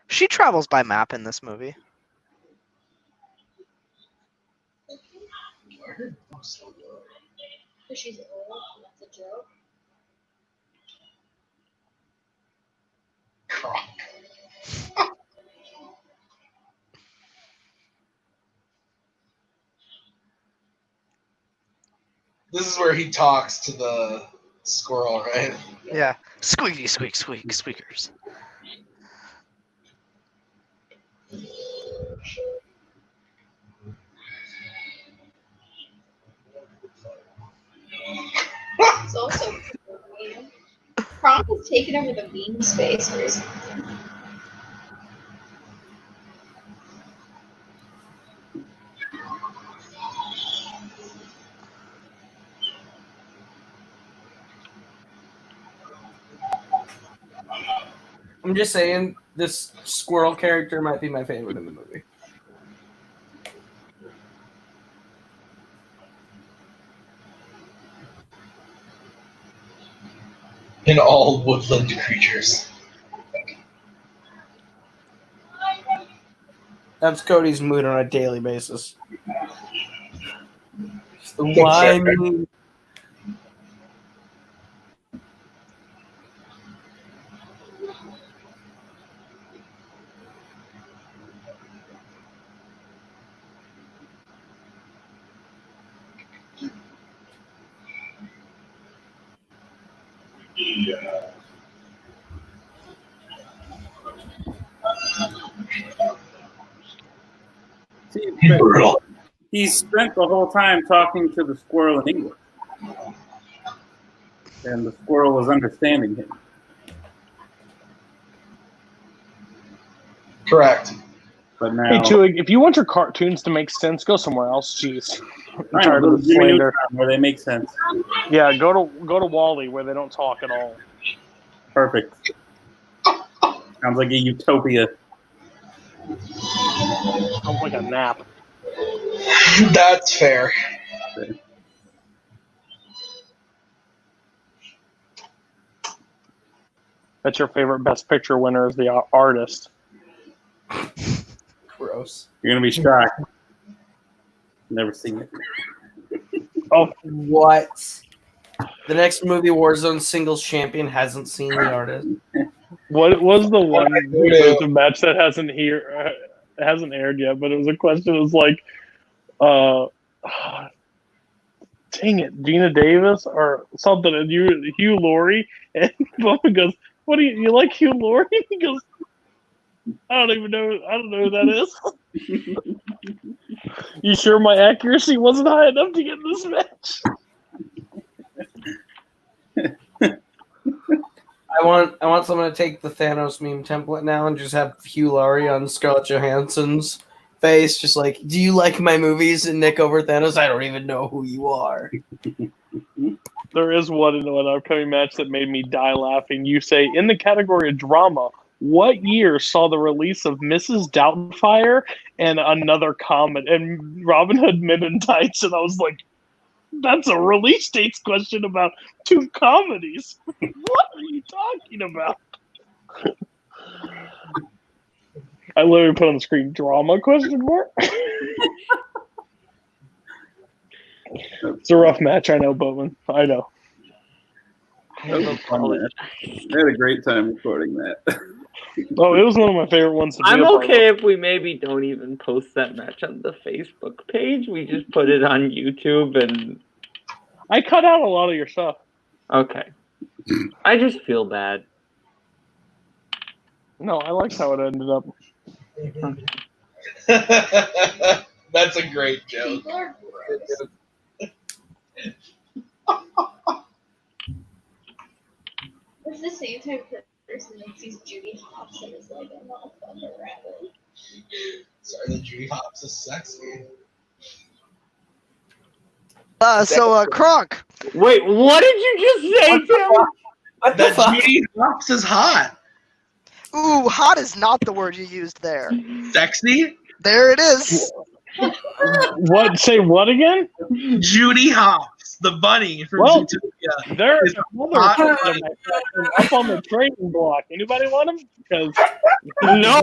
H: She travels by map in this movie.
A: She's old. That's a joke.
C: This is where he talks to the squirrel, right?
H: Yeah. Squeaky, squeak, squeak, squeakers.
A: It's also Kronk has taken over the meme space recently.
E: I'm just saying this squirrel character might be my favorite in the movie.
C: In all woodland creatures.
E: That's Cody's mood on a daily basis. Whiny.
I: See, he spent the whole time talking to the squirrel in English. And the squirrel was understanding him.
C: Correct.
I: But now,
F: Hey, Twohig, if you want your cartoons to make sense, go somewhere else. Jeez. I'm tired of the
I: Jimmy
F: slander.
I: Neutron, where they make sense.
F: Yeah, go to Wally where they don't talk at all.
I: Perfect. Sounds like a utopia.
F: Sounds like a nap.
C: That's fair.
F: That's your favorite Best Picture winner is the artist.
E: Gross.
I: You're gonna be shocked. Never seen it.
F: Oh,
E: What? The next movie, Warzone singles champion, hasn't seen the artist.
F: what was the one the match that hasn't aired yet? But it was a question. It was like, dang it, Gina Davis or something, and Hugh Laurie, and Bubba goes, "What do you like Hugh Laurie?" He goes, "I don't even know. I don't know who that is." You sure my accuracy wasn't high enough to get in this match?
E: I want someone to take the Thanos meme template now and just have Hugh Laurie on Scarlett Johansson's face, just like, "Do you like my movies?" And Nick over Thanos, "I don't even know who you are."
F: There is one in an upcoming match that made me die laughing. You say, in the category of drama, what year saw the release of Mrs. Doubtfire and another comet and Robin Hood Men in Tights? And I was like, that's a release dates question about two comedies. What are you talking about? I literally put on the screen, drama question mark? It's a rough match, I know, Boatman. I know.
I: That was a fun match. I had a great time recording that.
F: Oh, it was one of my favorite ones to be
D: I'm
F: a part
D: okay
F: of.
D: if we maybe don't even post that match on the Facebook page. We just put it on YouTube and...
F: I cut out a lot of your stuff.
D: Okay. I just feel bad.
F: No, I liked how it ended up.
C: That's a great joke.
A: It's the same type of person that sees Judy Hopps and is like a motherfucker rabbit.
C: Sorry, the Judy Hopps is sexy.
H: Kronk.
D: Wait, what did you just say, Tim?
C: That Judy Hopps is hot.
H: Ooh, hot is not the word you used there.
C: Sexy?
H: There it is.
F: What? Say what again?
C: Judy Hopps, the bunny from
F: Well,
C: Zootopia.
F: There's
C: Is
F: another
C: hot.
F: person up on the trading block. Anybody want him? Because
D: No.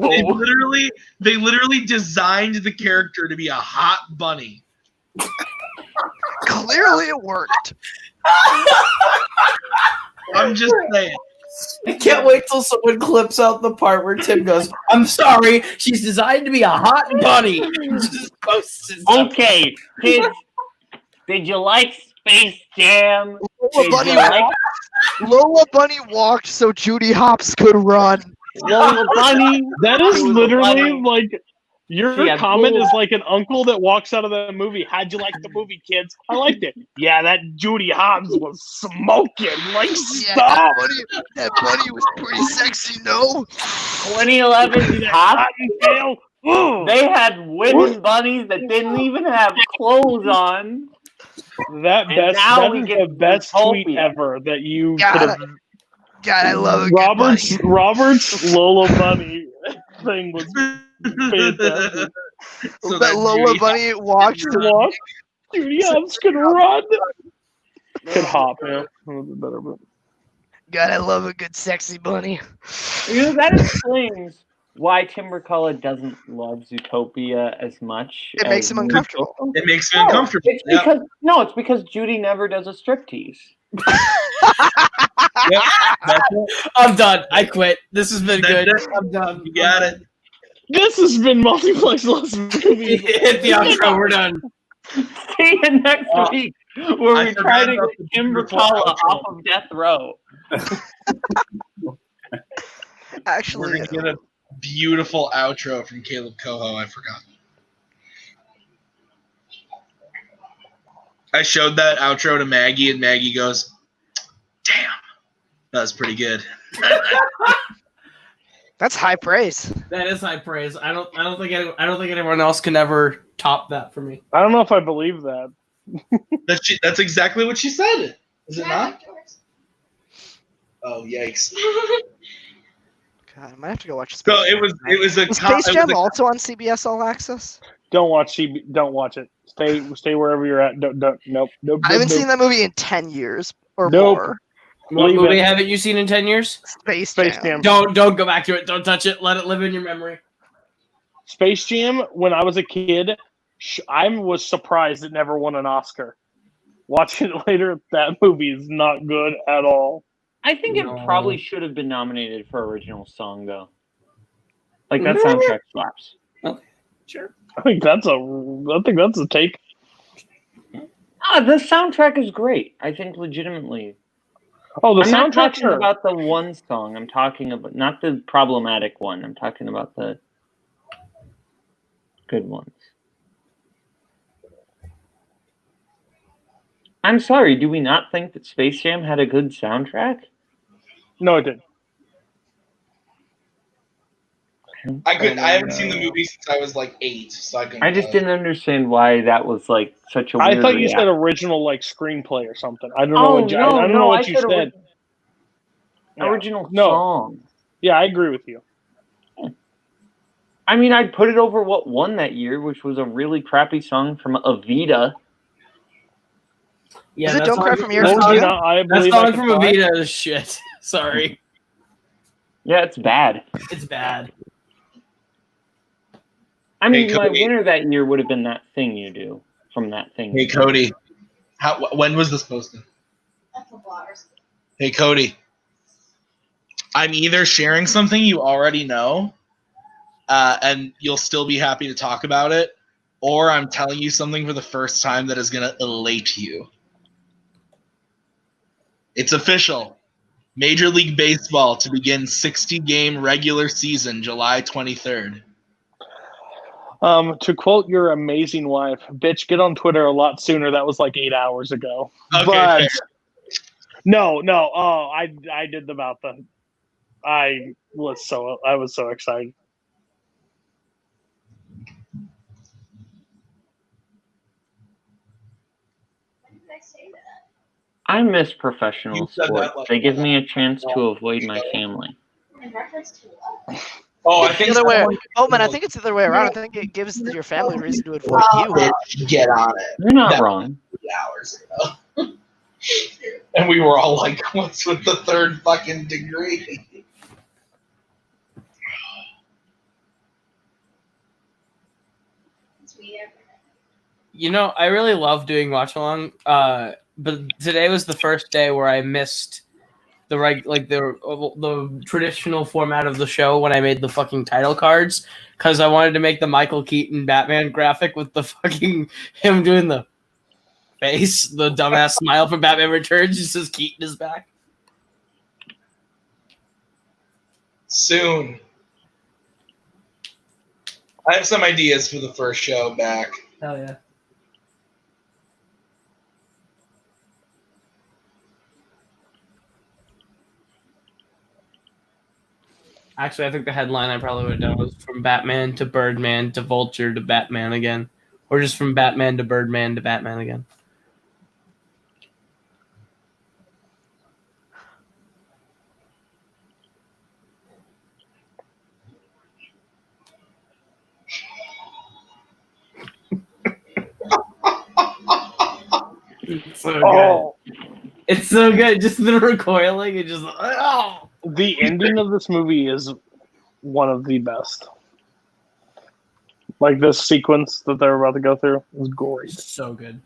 C: They literally designed the character to be a hot bunny.
H: Clearly it worked.
C: I'm just saying.
E: I can't wait till someone clips out the part where Tim goes, "I'm sorry, she's designed to be a hot bunny." Just posts it.
D: Okay, kids, did you like Space Jam?
H: Lola Bunny walked so Judy Hopps could run.
D: Lola Bunny?
F: that is
D: Lola
F: literally
D: Bunny.
F: like your
D: Yeah,
F: comment
D: Lola-
F: is like an uncle that walks out of the movie. How'd you like the movie, kids? I liked it. Yeah, that Judy Hopps was smoking. Like,
H: Yeah,
F: stop.
H: that bunny was pretty sexy, no?
D: 2011 Top.
F: Cottontail. Ooh.
D: They had women bunnies that didn't even have clothes on.
F: That
D: And now
F: that
D: we
F: is
D: get
F: the best tweet
D: Utopia.
F: ever that you
H: God,
F: could have.
H: God, I love a good bunny.
F: Robert's Lola Bunny thing was fantastic.
C: So
H: that Lola
C: Judy
H: bunny walked to
F: Walk. Judy Hopps could run. Could hop, yeah. Better, but.
H: God, I love a good sexy bunny.
D: That explains why Timbercala doesn't love Zootopia as much.
H: It makes him uncomfortable.
C: It makes me uncomfortable.
D: It's because Judy never does a striptease.
C: Yep, that's it.
E: I'm done. I quit. This has been
C: That's
E: good.
C: it.
E: I'm done.
C: You got it.
F: This has been Multiplex Lost Movies.
E: Hit the outro. We're done.
D: See you next week, where
C: I
D: we
C: forgot
D: try to
C: about
D: get
C: the beautiful
D: Timbercala
C: outro.
D: off of death row.
C: We're
H: Actually,
C: gonna get a beautiful outro from Kaleb Koho. I forgot. I showed that outro to Maggie, and Maggie goes, "Damn, that was pretty good."
H: that's high praise.
E: That is high praise. I don't think anyone else can ever top that for me.
F: I don't know if I believe that.
C: That's exactly what she said. Is it not? Oh, yikes!
H: God, I might have to go watch Space
C: So
H: Jam.
C: it was a
H: Is Space Jam also on CBS All Access?
F: Don't watch it. Stay wherever you're at. Nope.
H: I haven't seen that movie in 10 years or
F: Nope.
H: more.
E: What
F: Leave
E: movie
F: it.
E: haven't you seen in 10 years?
H: Space
F: Space
H: Jam.
F: Jam.
E: Don't go back to it. Don't touch it. Let it live in your memory.
F: Space Jam, when I was a kid, I was surprised it never won an Oscar. Watching it later, that movie is not good at all.
D: I think it probably should have been nominated for original song, though. Like, that soundtrack slaps.
E: Sure.
F: I think that's a take.
D: The soundtrack is great. I think legitimately.
F: Oh, the
D: I'm not
F: soundtrack,
D: talking
F: sure.
D: about the one song. I'm talking about not the problematic one. I'm talking about the good ones. I'm sorry. Do we not think that Space Jam had a good soundtrack?
F: No, it didn't.
C: I haven't seen the movie since I was like 8, so I couldn't.
D: I just didn't understand why that was like such a weird
F: I thought you
D: reaction.
F: said original like screenplay or something. I don't know what you, I don't know what you said.
D: Original
F: No.
D: song.
F: Yeah, I agree with you.
D: I mean, I'd put it over what won that year, which was a really crappy song from Evita.
E: Yeah,
H: Is it Don't Cry From Your
F: That
H: Song?
E: song from Evita is shit. Sorry.
D: Yeah, it's bad.
E: It's bad.
D: I mean,
C: Hey,
D: my
C: Cody.
D: winner that year would have been That Thing You Do from That Thing.
C: Hey,
D: You Do.
C: Cody. When was this posted? Hey, Cody. I'm either sharing something you already know, and you'll still be happy to talk about it, or I'm telling you something for the first time that is going to elate you. It's official. Major League Baseball to begin 60-game regular season July 23rd.
F: To quote your amazing wife, bitch, get on Twitter a lot sooner. That was like 8 hours ago.
C: Okay,
F: but
C: fair.
F: no. Oh, I did the mouth. I was so excited.
D: I miss professional
C: You said
D: sports.
C: that like
D: They give me a chance to avoid my family.
A: In reference to what?
C: Oh, I
H: It's
C: think
H: the other way.
C: someone-
H: Oh man, I think it's the other way around. I think it gives your family a reason to avoid you.
C: Bitch, get on it.
D: You're not
C: That
D: wrong.
C: 3 hours ago. And we were all like, what's with the third fucking degree?
E: You know, I really love doing watch along. But today was the first day where I missed the the traditional format of the show when I made the fucking title cards because I wanted to make the Michael Keaton Batman graphic with the fucking him doing the face, the dumbass smile from Batman Returns. Just says Keaton is back.
C: Soon. I have some ideas for the first show back.
E: Hell yeah. Actually, I think the headline I probably would have done was from Batman to Birdman to Vulture to Batman again. Or just from Batman to Birdman to Batman again. It's so
F: Oh,
E: good. It's so good. Just the recoiling. It just. Oh.
F: the ending of this movie is one of the best. Like this sequence that they're about to go through is great.
E: So good.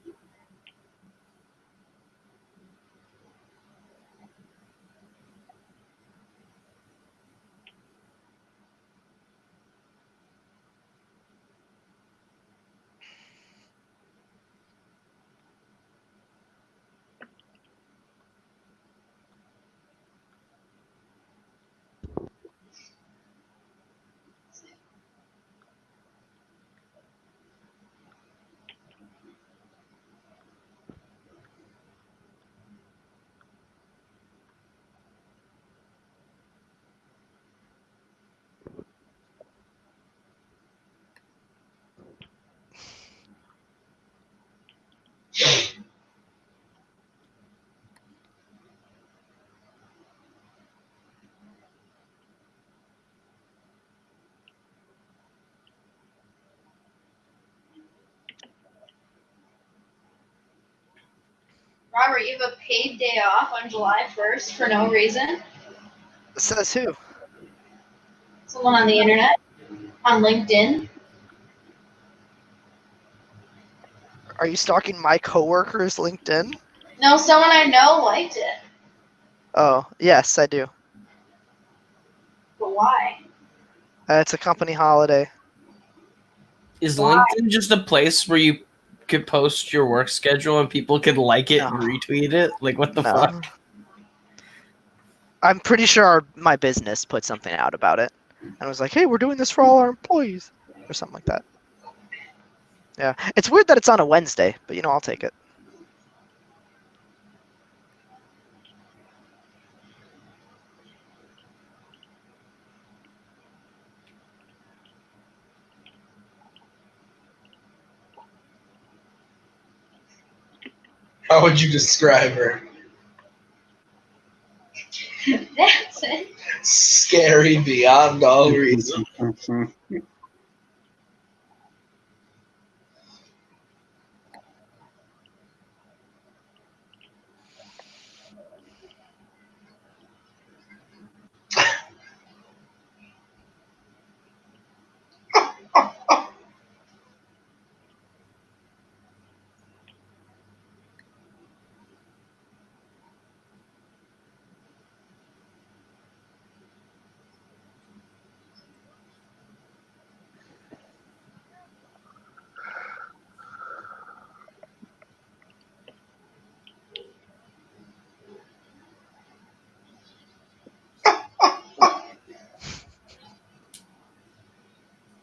A: Robert, you have a paid day off on July 1st for no reason?
H: Says who?
A: Someone on the internet? On LinkedIn?
H: Are you stalking my coworker's LinkedIn?
A: No, someone I know liked it.
H: Oh, yes, I do.
A: But why?
H: It's a company holiday.
E: Is
A: Why?
E: LinkedIn just a place where you could post your work schedule and people could like it and
H: No.
E: retweet it? Like, what the
H: No.
E: fuck?
H: I'm pretty sure my business put something out about it. And was like, hey, we're doing this for all our employees. Or something like that. Yeah. It's weird that it's on a Wednesday, but I'll take it.
C: How would you describe her?
A: That's it.
C: Scary beyond all reason.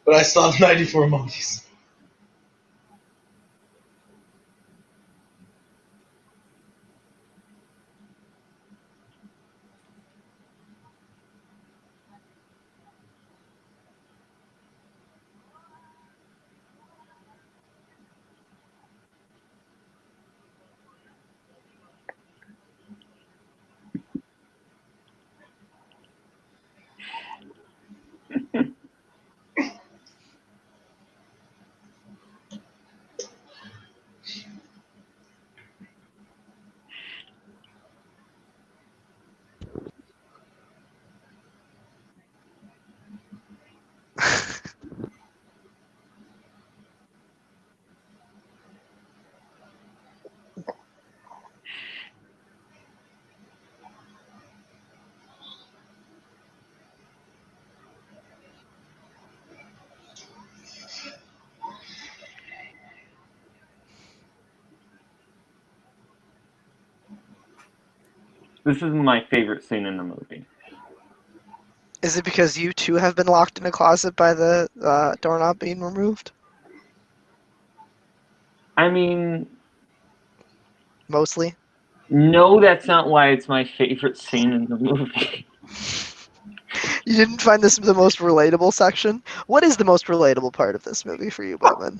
C: But I saw 94 monkeys.
D: This is my favorite scene in the movie.
H: Is it because you too have been locked in a closet by the doorknob being removed?
D: I mean,
H: Mostly.
D: no, that's not why it's my favorite scene in the movie.
H: You didn't find this the most relatable section? What is the most relatable part of this movie for you, Boatman?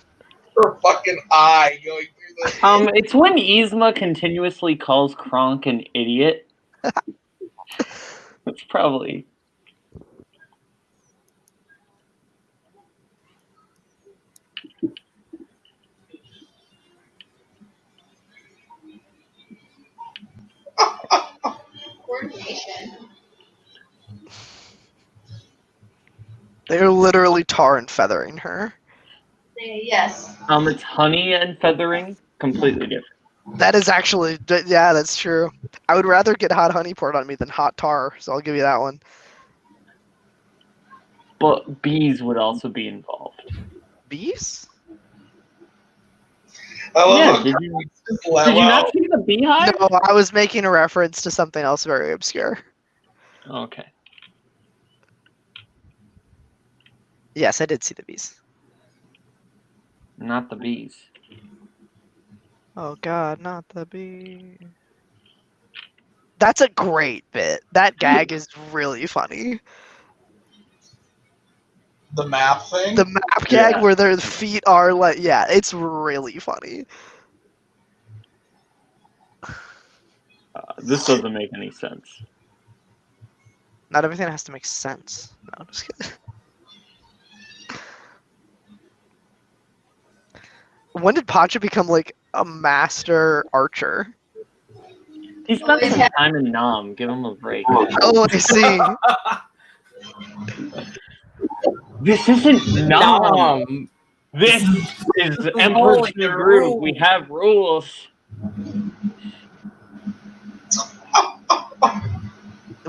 C: Her fucking eye going through the.
D: It's when Yzma continuously calls Kronk an idiot. That's probably.
A: coordination.
H: They're literally tar and feathering her.
A: Yes.
D: It's honey and feathering, completely different.
H: That is actually, yeah, that's true. I would rather get hot honey poured on me than hot tar, so I'll give you that one.
D: But bees would also be involved.
H: Bees?
C: I
D: Did you not see the beehive?
H: No, I was making a reference to something else very obscure.
D: Okay.
H: Yes, I did see the bees.
D: Not the bees.
H: Oh god, not the bee. That's a great bit. That gag is really funny.
C: The map thing?
H: The map gag where their feet are like, yeah, it's really funny.
D: This doesn't make any sense.
H: Not everything has to make sense. No, I'm just kidding. When did Pacha become like a master archer?
D: He spent some time in Nam. Give him a break.
H: Oh, I see.
D: This isn't Nam. This is Emperor's New Groove. We have rules.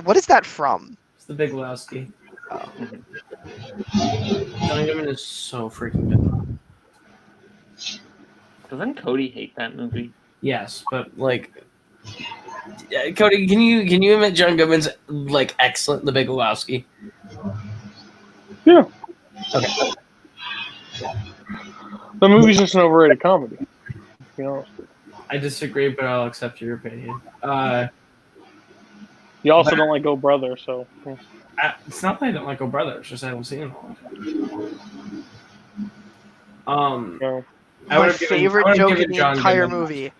H: What is that from?
E: It's the Big Lebowski. Oh. John Goodman is so freaking good.
D: Doesn't Cody hate that movie?
E: Yes, but like, yeah, Cody, can you admit John Goodman's like excellent in The Big Lebowski?
F: Yeah.
E: Okay.
F: The movie's just an overrated comedy. You know.
E: I disagree, but I'll accept your opinion.
F: You also don't like Go Brother, so.
E: It's not that I don't like Oh Brother. It's just I haven't seen it.
F: No.
H: My favorite joke in the entire movie.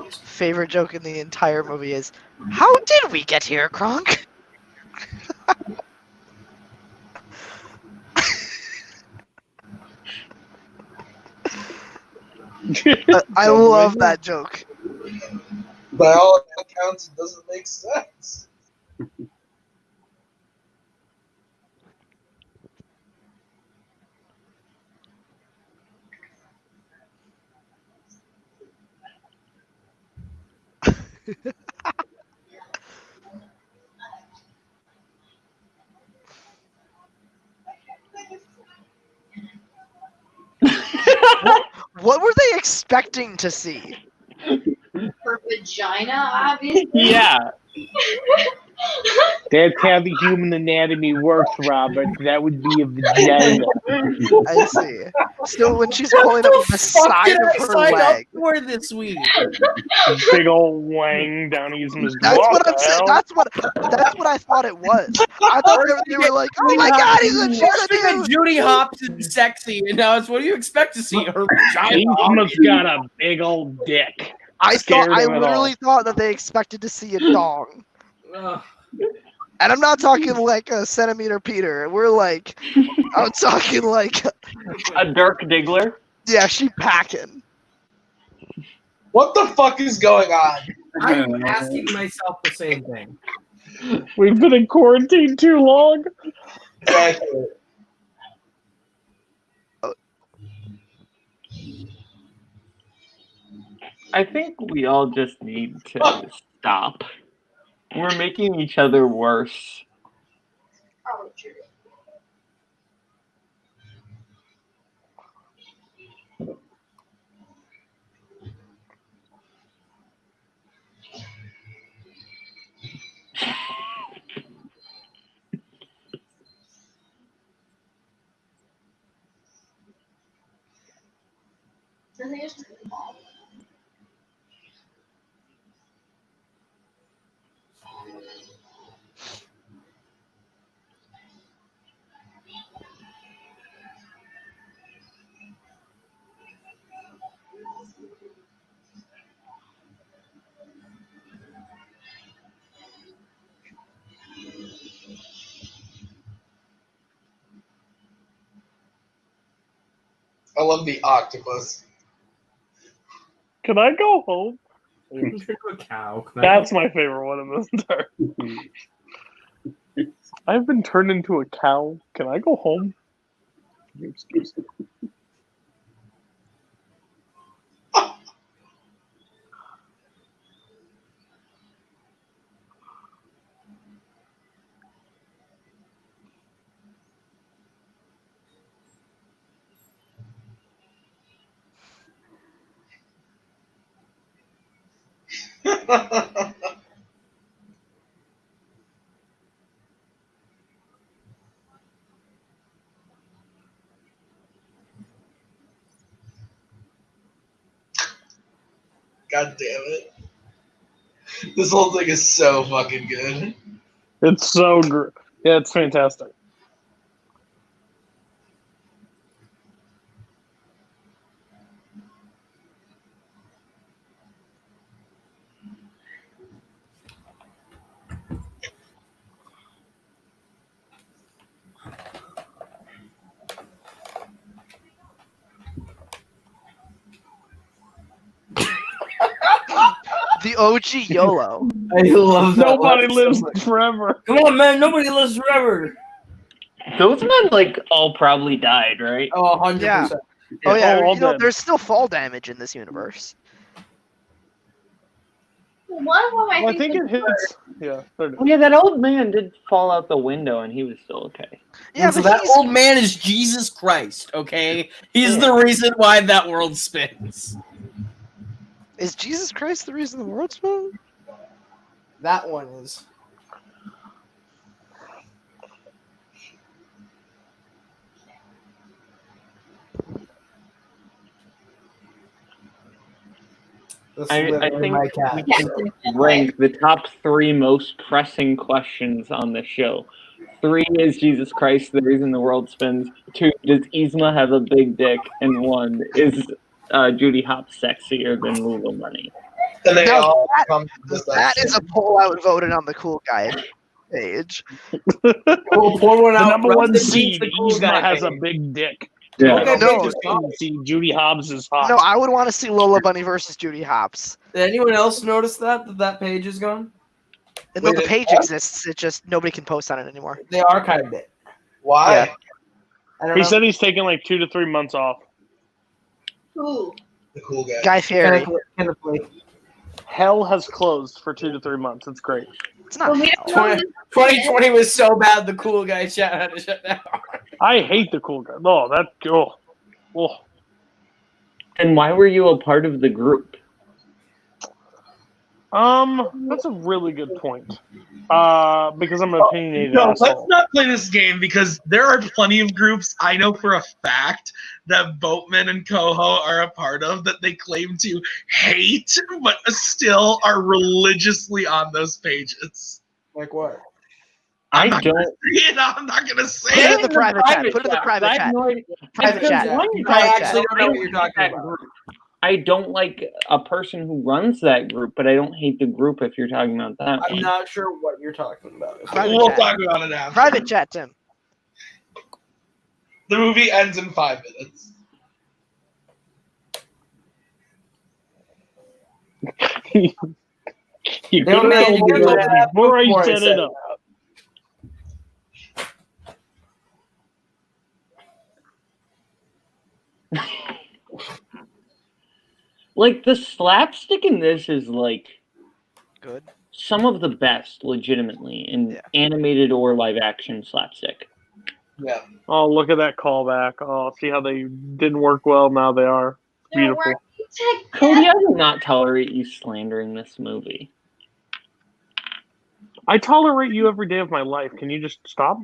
H: Favorite joke in the entire movie is, "How did we get here, Kronk?" I love that joke.
C: By all accounts, it doesn't make sense.
H: What were they expecting to see?
A: Her vagina, obviously.
D: Yeah.
F: That's how the human anatomy works, Robert. That would be a vagina.
H: I see. Still, when she's pulling up the side of her leg.
E: For this week?
F: Big old wang down using his
H: That's
F: what
H: what I'm
F: the
H: saying.
F: hell?
H: That's what I thought it was. I thought they were like, "Oh my god, he's a
E: First we got
H: dude."
E: Judy Hopps sexy, and now it's what do you expect to see? Her vagina.
F: He's got a big old dick.
H: I
F: Scared him at
H: literally
F: all.
H: thought that they expected to see a dong. And I'm not talking like a centimeter Peter. We're like, I'm talking like,
D: A Dirk Diggler?
H: yeah, she packing.
C: What the fuck is going on?
E: I'm asking myself the same thing.
F: We've been in quarantine too long.
C: Accurate.
D: I think we all just need to stop. We're making each other worse.
A: Probably true. I think it's really small.
C: I love the octopus.
F: Can I go home?
E: Turn to a cow.
F: That's my favorite one in this entire. I've been turned into a cow. Can I go home? Excuse me.
C: God damn it. This whole thing is so fucking good.
F: It's so good. Yeah, it's fantastic.
H: The OG YOLO.
E: I love that.
F: Nobody
E: line
F: lives
E: so much.
F: forever.
E: Come on, man. Nobody lives forever.
D: Those men like all probably died, right?
E: Oh, 100%.
H: Yeah. Oh yeah,
F: all
H: you know,
F: dead.
H: there's still fall damage in this universe.
A: One of them,
F: I think it hits. Yeah.
D: Oh yeah, that old man did fall out the window, and he was still okay.
H: Yeah,
E: so
H: but
E: that
H: he's
E: old man is Jesus Christ, okay? He's the reason why that world spins.
H: is Jesus Christ the reason the world spins?
E: That one is. That's
D: I
E: literally
D: think
E: my cat.
D: we can rank the top 3 most pressing questions on the show. 3 is Jesus Christ, the reason the world spins. 2, does Yzma have a big dick? And 1, is Judy Hopps sexier than Lula Money?
C: And they
H: Now
C: all
H: that-
C: come to the
H: That is a poll I would vote in on the cool guy page.
E: We'll pour one
F: The
E: out.
F: number
E: Rest
F: one
E: in peace,
F: seed,
E: the cool guy
F: Yzma has a
E: page.
F: big dick.
D: Yeah.
E: Okay,
H: No.
E: just
F: See, Judy Hobbs is hot.
H: No, I would want to see Lola Bunny versus Judy Hopps.
E: Did anyone else notice that page is gone?
H: And no,
C: Wait,
H: the
C: it-
H: page
C: what?
H: exists. It just nobody can post on it anymore.
E: They archived it.
C: Why?
H: Yeah.
E: I don't
F: He
E: know.
F: said he's taking like 2 to 3 months off.
A: Who?
C: The cool guy.
H: Guy Fieri.
E: Kenneth Blake.
F: Hell has closed for 2 to 3 months. It's great.
H: It's not.
A: Well, we
H: hell.
A: don't know
E: 2020 was so bad, the cool guy chat had to shut down.
F: I hate the cool guy. Oh, that. Oh.
D: And why were you a part of the group?
F: That's a really good point. Because I'm an opinionated
C: No, let's
F: asshole.
C: not play this game because there are plenty of groups I know for a fact that Boatman and Koho are a part of that they claim to hate, but still are religiously on those pages.
E: Like what?
C: I'm
D: I
C: not gonna
D: don't.
C: say it. I'm not gonna say
H: Put it in
C: it.
H: the private chat. Put it in the private chat. Private chat.
E: I
H: Private
E: actually
H: chat.
E: don't know what you're talking
D: That
E: about.
D: group. I don't like a person who runs that group, but I don't hate the group if you're talking about that.
E: I'm not sure what you're talking about.
H: Private
C: We'll
H: chat.
C: talk about it after.
H: Private chat, Tim.
C: The movie ends in 5 minutes.
F: You
E: No,
F: could
E: man,
F: have
E: you
F: told me
E: could've
F: that
E: told that
F: before I
E: before I
F: set
E: set
F: it
E: it
F: up.
D: Like the slapstick in this is like
H: Good.
D: some of the best, legitimately, in
H: Yeah.
D: animated or live action slapstick.
C: Yeah.
F: Oh, look at that callback. Oh, see how they didn't work well. Now they are.
A: They're
F: Beautiful.
A: working
D: Cody, I will not tolerate you slandering this movie.
F: I tolerate you every day of my life. Can you just stop?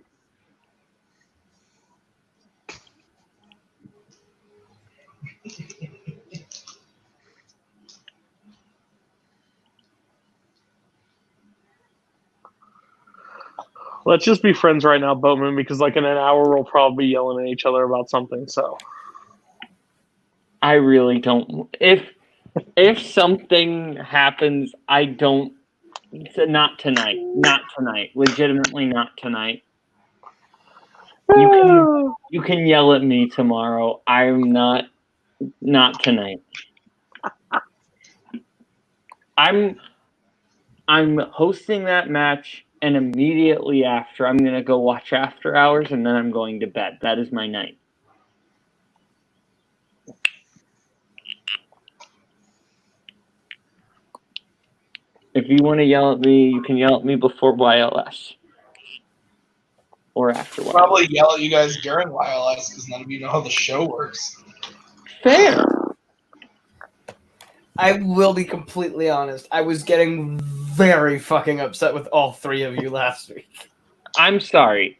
F: Let's just be friends right now, Boatman, because like in an hour we'll probably be yelling at each other about something. So
D: I really don't. If something happens, I don't. Not tonight. Not tonight. Legitimately, not tonight. You can yell at me tomorrow. I'm not tonight. I'm hosting that match, and immediately after, I'm gonna go watch After Hours, and then I'm going to bed. That is my night. If you want to yell at me, you can yell at me before YLS. Or after YLS.
C: Probably yell at you guys during YLS because none of you know how the show works.
D: Fair.
E: I will be completely honest. I was getting very fucking upset with all three of you last week.
D: I'm sorry.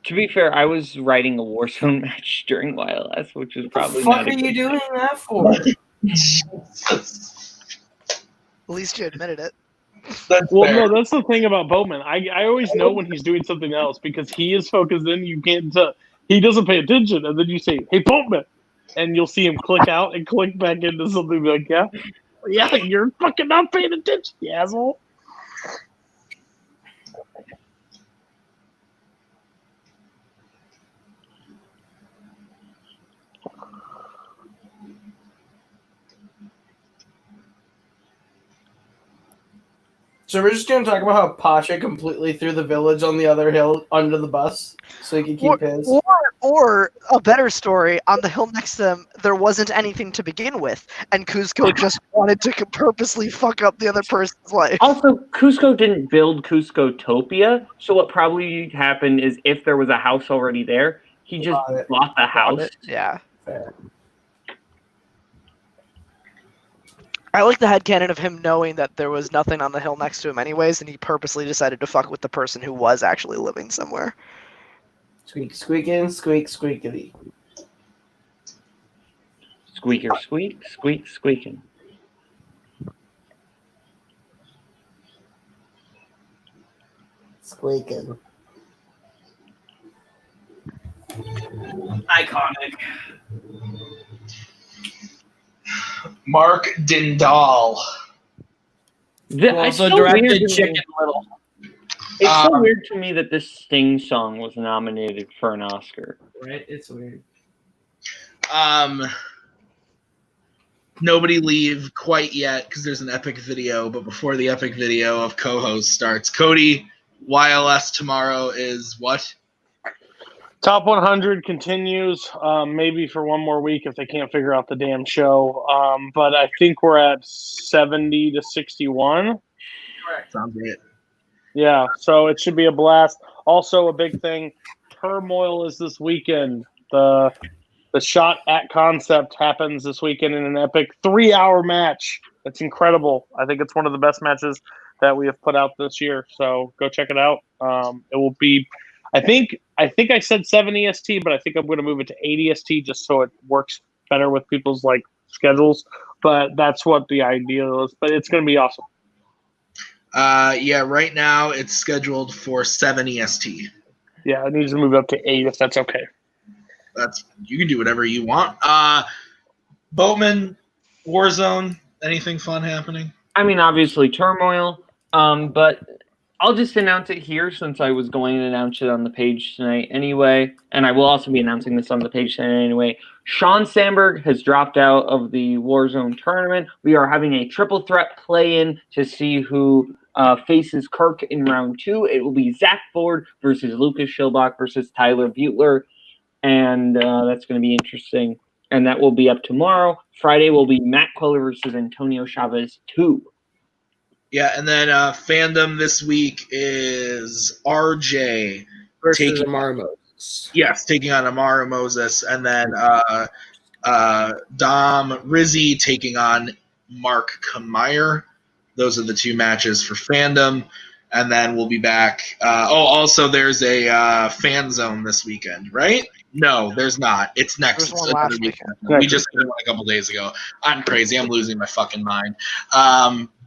D: To be fair, I was writing a Warzone match during YLS, which was probably
E: What
D: not
E: the fuck
D: a
E: are you
D: good
E: doing
D: thing.
E: that for?
H: At least you admitted it.
C: That's
F: Well,
C: fair.
F: no, that's the thing about Boatman. I always know when he's doing something else because he is focused in. You can't tell. He doesn't pay attention, and then you say, "Hey, Boatman," and you'll see him click out and click back into something like, "Yeah, you're fucking not paying attention, you asshole."
E: So we're just gonna talk about how Pasha completely threw the village on the other hill under the bus so he could keep his.
H: Or a better story, on the hill next to them, there wasn't anything to begin with, and Kuzco just wanted to purposely fuck up the other person's life.
D: Also, Cusco didn't build Cuscotopia, so what probably happened is if there was a house already there, he just bought the house.
H: Yeah.
E: Fair.
H: I like the headcanon of him knowing that there was nothing on the hill next to him anyways, and he purposely decided to fuck with the person who was actually living somewhere.
E: Squeak, squeaking, squeak, squeakity.
D: Squeaker, squeak, squeak, squeaking.
E: Squeaking. Iconic.
C: Mark Dindal.
E: Also directed Chicken Little.
D: It's so weird to me that this Sting song was nominated for an Oscar.
E: Right? It's weird.
C: Nobody leave quite yet because there's an epic video, but before the epic video of co-host starts, Cody, YLS tomorrow is what?
F: Top 100 continues, maybe for one more week if they can't figure out the damn show. But I think we're at 70 to 61.
E: Correct.
C: Sounds great.
F: Yeah, so it should be a blast. Also, a big thing, Turmoil is this weekend. The shot at Concept happens this weekend in an epic 3-hour match. It's incredible. I think it's one of the best matches that we have put out this year. So go check it out. It will be, I think I said 70 ST, but I think I'm going to move it to 80 ST just so it works better with people's like schedules. But that's what the idea is. But it's going to be awesome.
C: Yeah, right now it's scheduled for 70 ST.
F: Yeah, it needs to move up to 8 if that's okay.
C: You can do whatever you want. Boatman, Warzone, anything fun happening?
D: I mean, obviously Turmoil, but I'll just announce it here since I was going to announce it on the page tonight anyway, and I will also be announcing this on the page tonight anyway. Sean Sandberg has dropped out of the Warzone tournament. We are having a triple threat play-in to see who faces Kirk in round 2. It will be Zach Ford versus Lucas Schilbach versus Tyler Butler, and that's going to be interesting. And that will be up tomorrow. Friday will be Matt Queller versus Antonio Chavez 2.
C: Yeah, and then Fandom this week is RJ
E: versus Amara Moses.
C: Yes, taking on Amara Moses, and then Dom Rizzi taking on Mark Kameyer. Those are the two matches for Fandom, and then we'll be back. Also there's a FANZONE this weekend, right? No, there's not. It's next.
H: There's one last
C: weekend. We just did one a couple days ago. I'm crazy. I'm losing my fucking mind.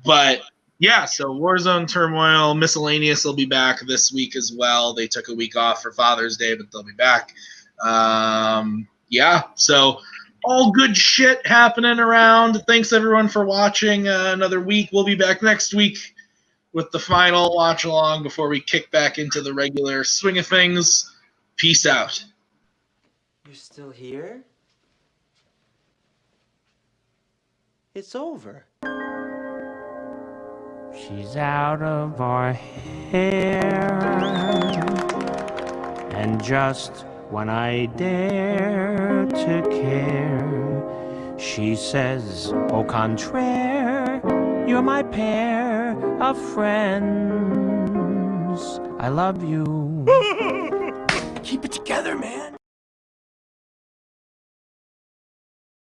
C: But yeah, so Warzone, Turmoil, Miscellaneous will be back this week as well. They took a week off for Father's Day, but they'll be back. Yeah, so all good shit happening around. Thanks everyone for watching another week. We'll be back next week with the final watch along before we kick back into the regular swing of things. Peace out.
J: You're still here? It's over.
K: She's out of our hair. And just when I dare to care, she says, au contraire, you're my pair of friends. I love you.
L: Keep it together, man.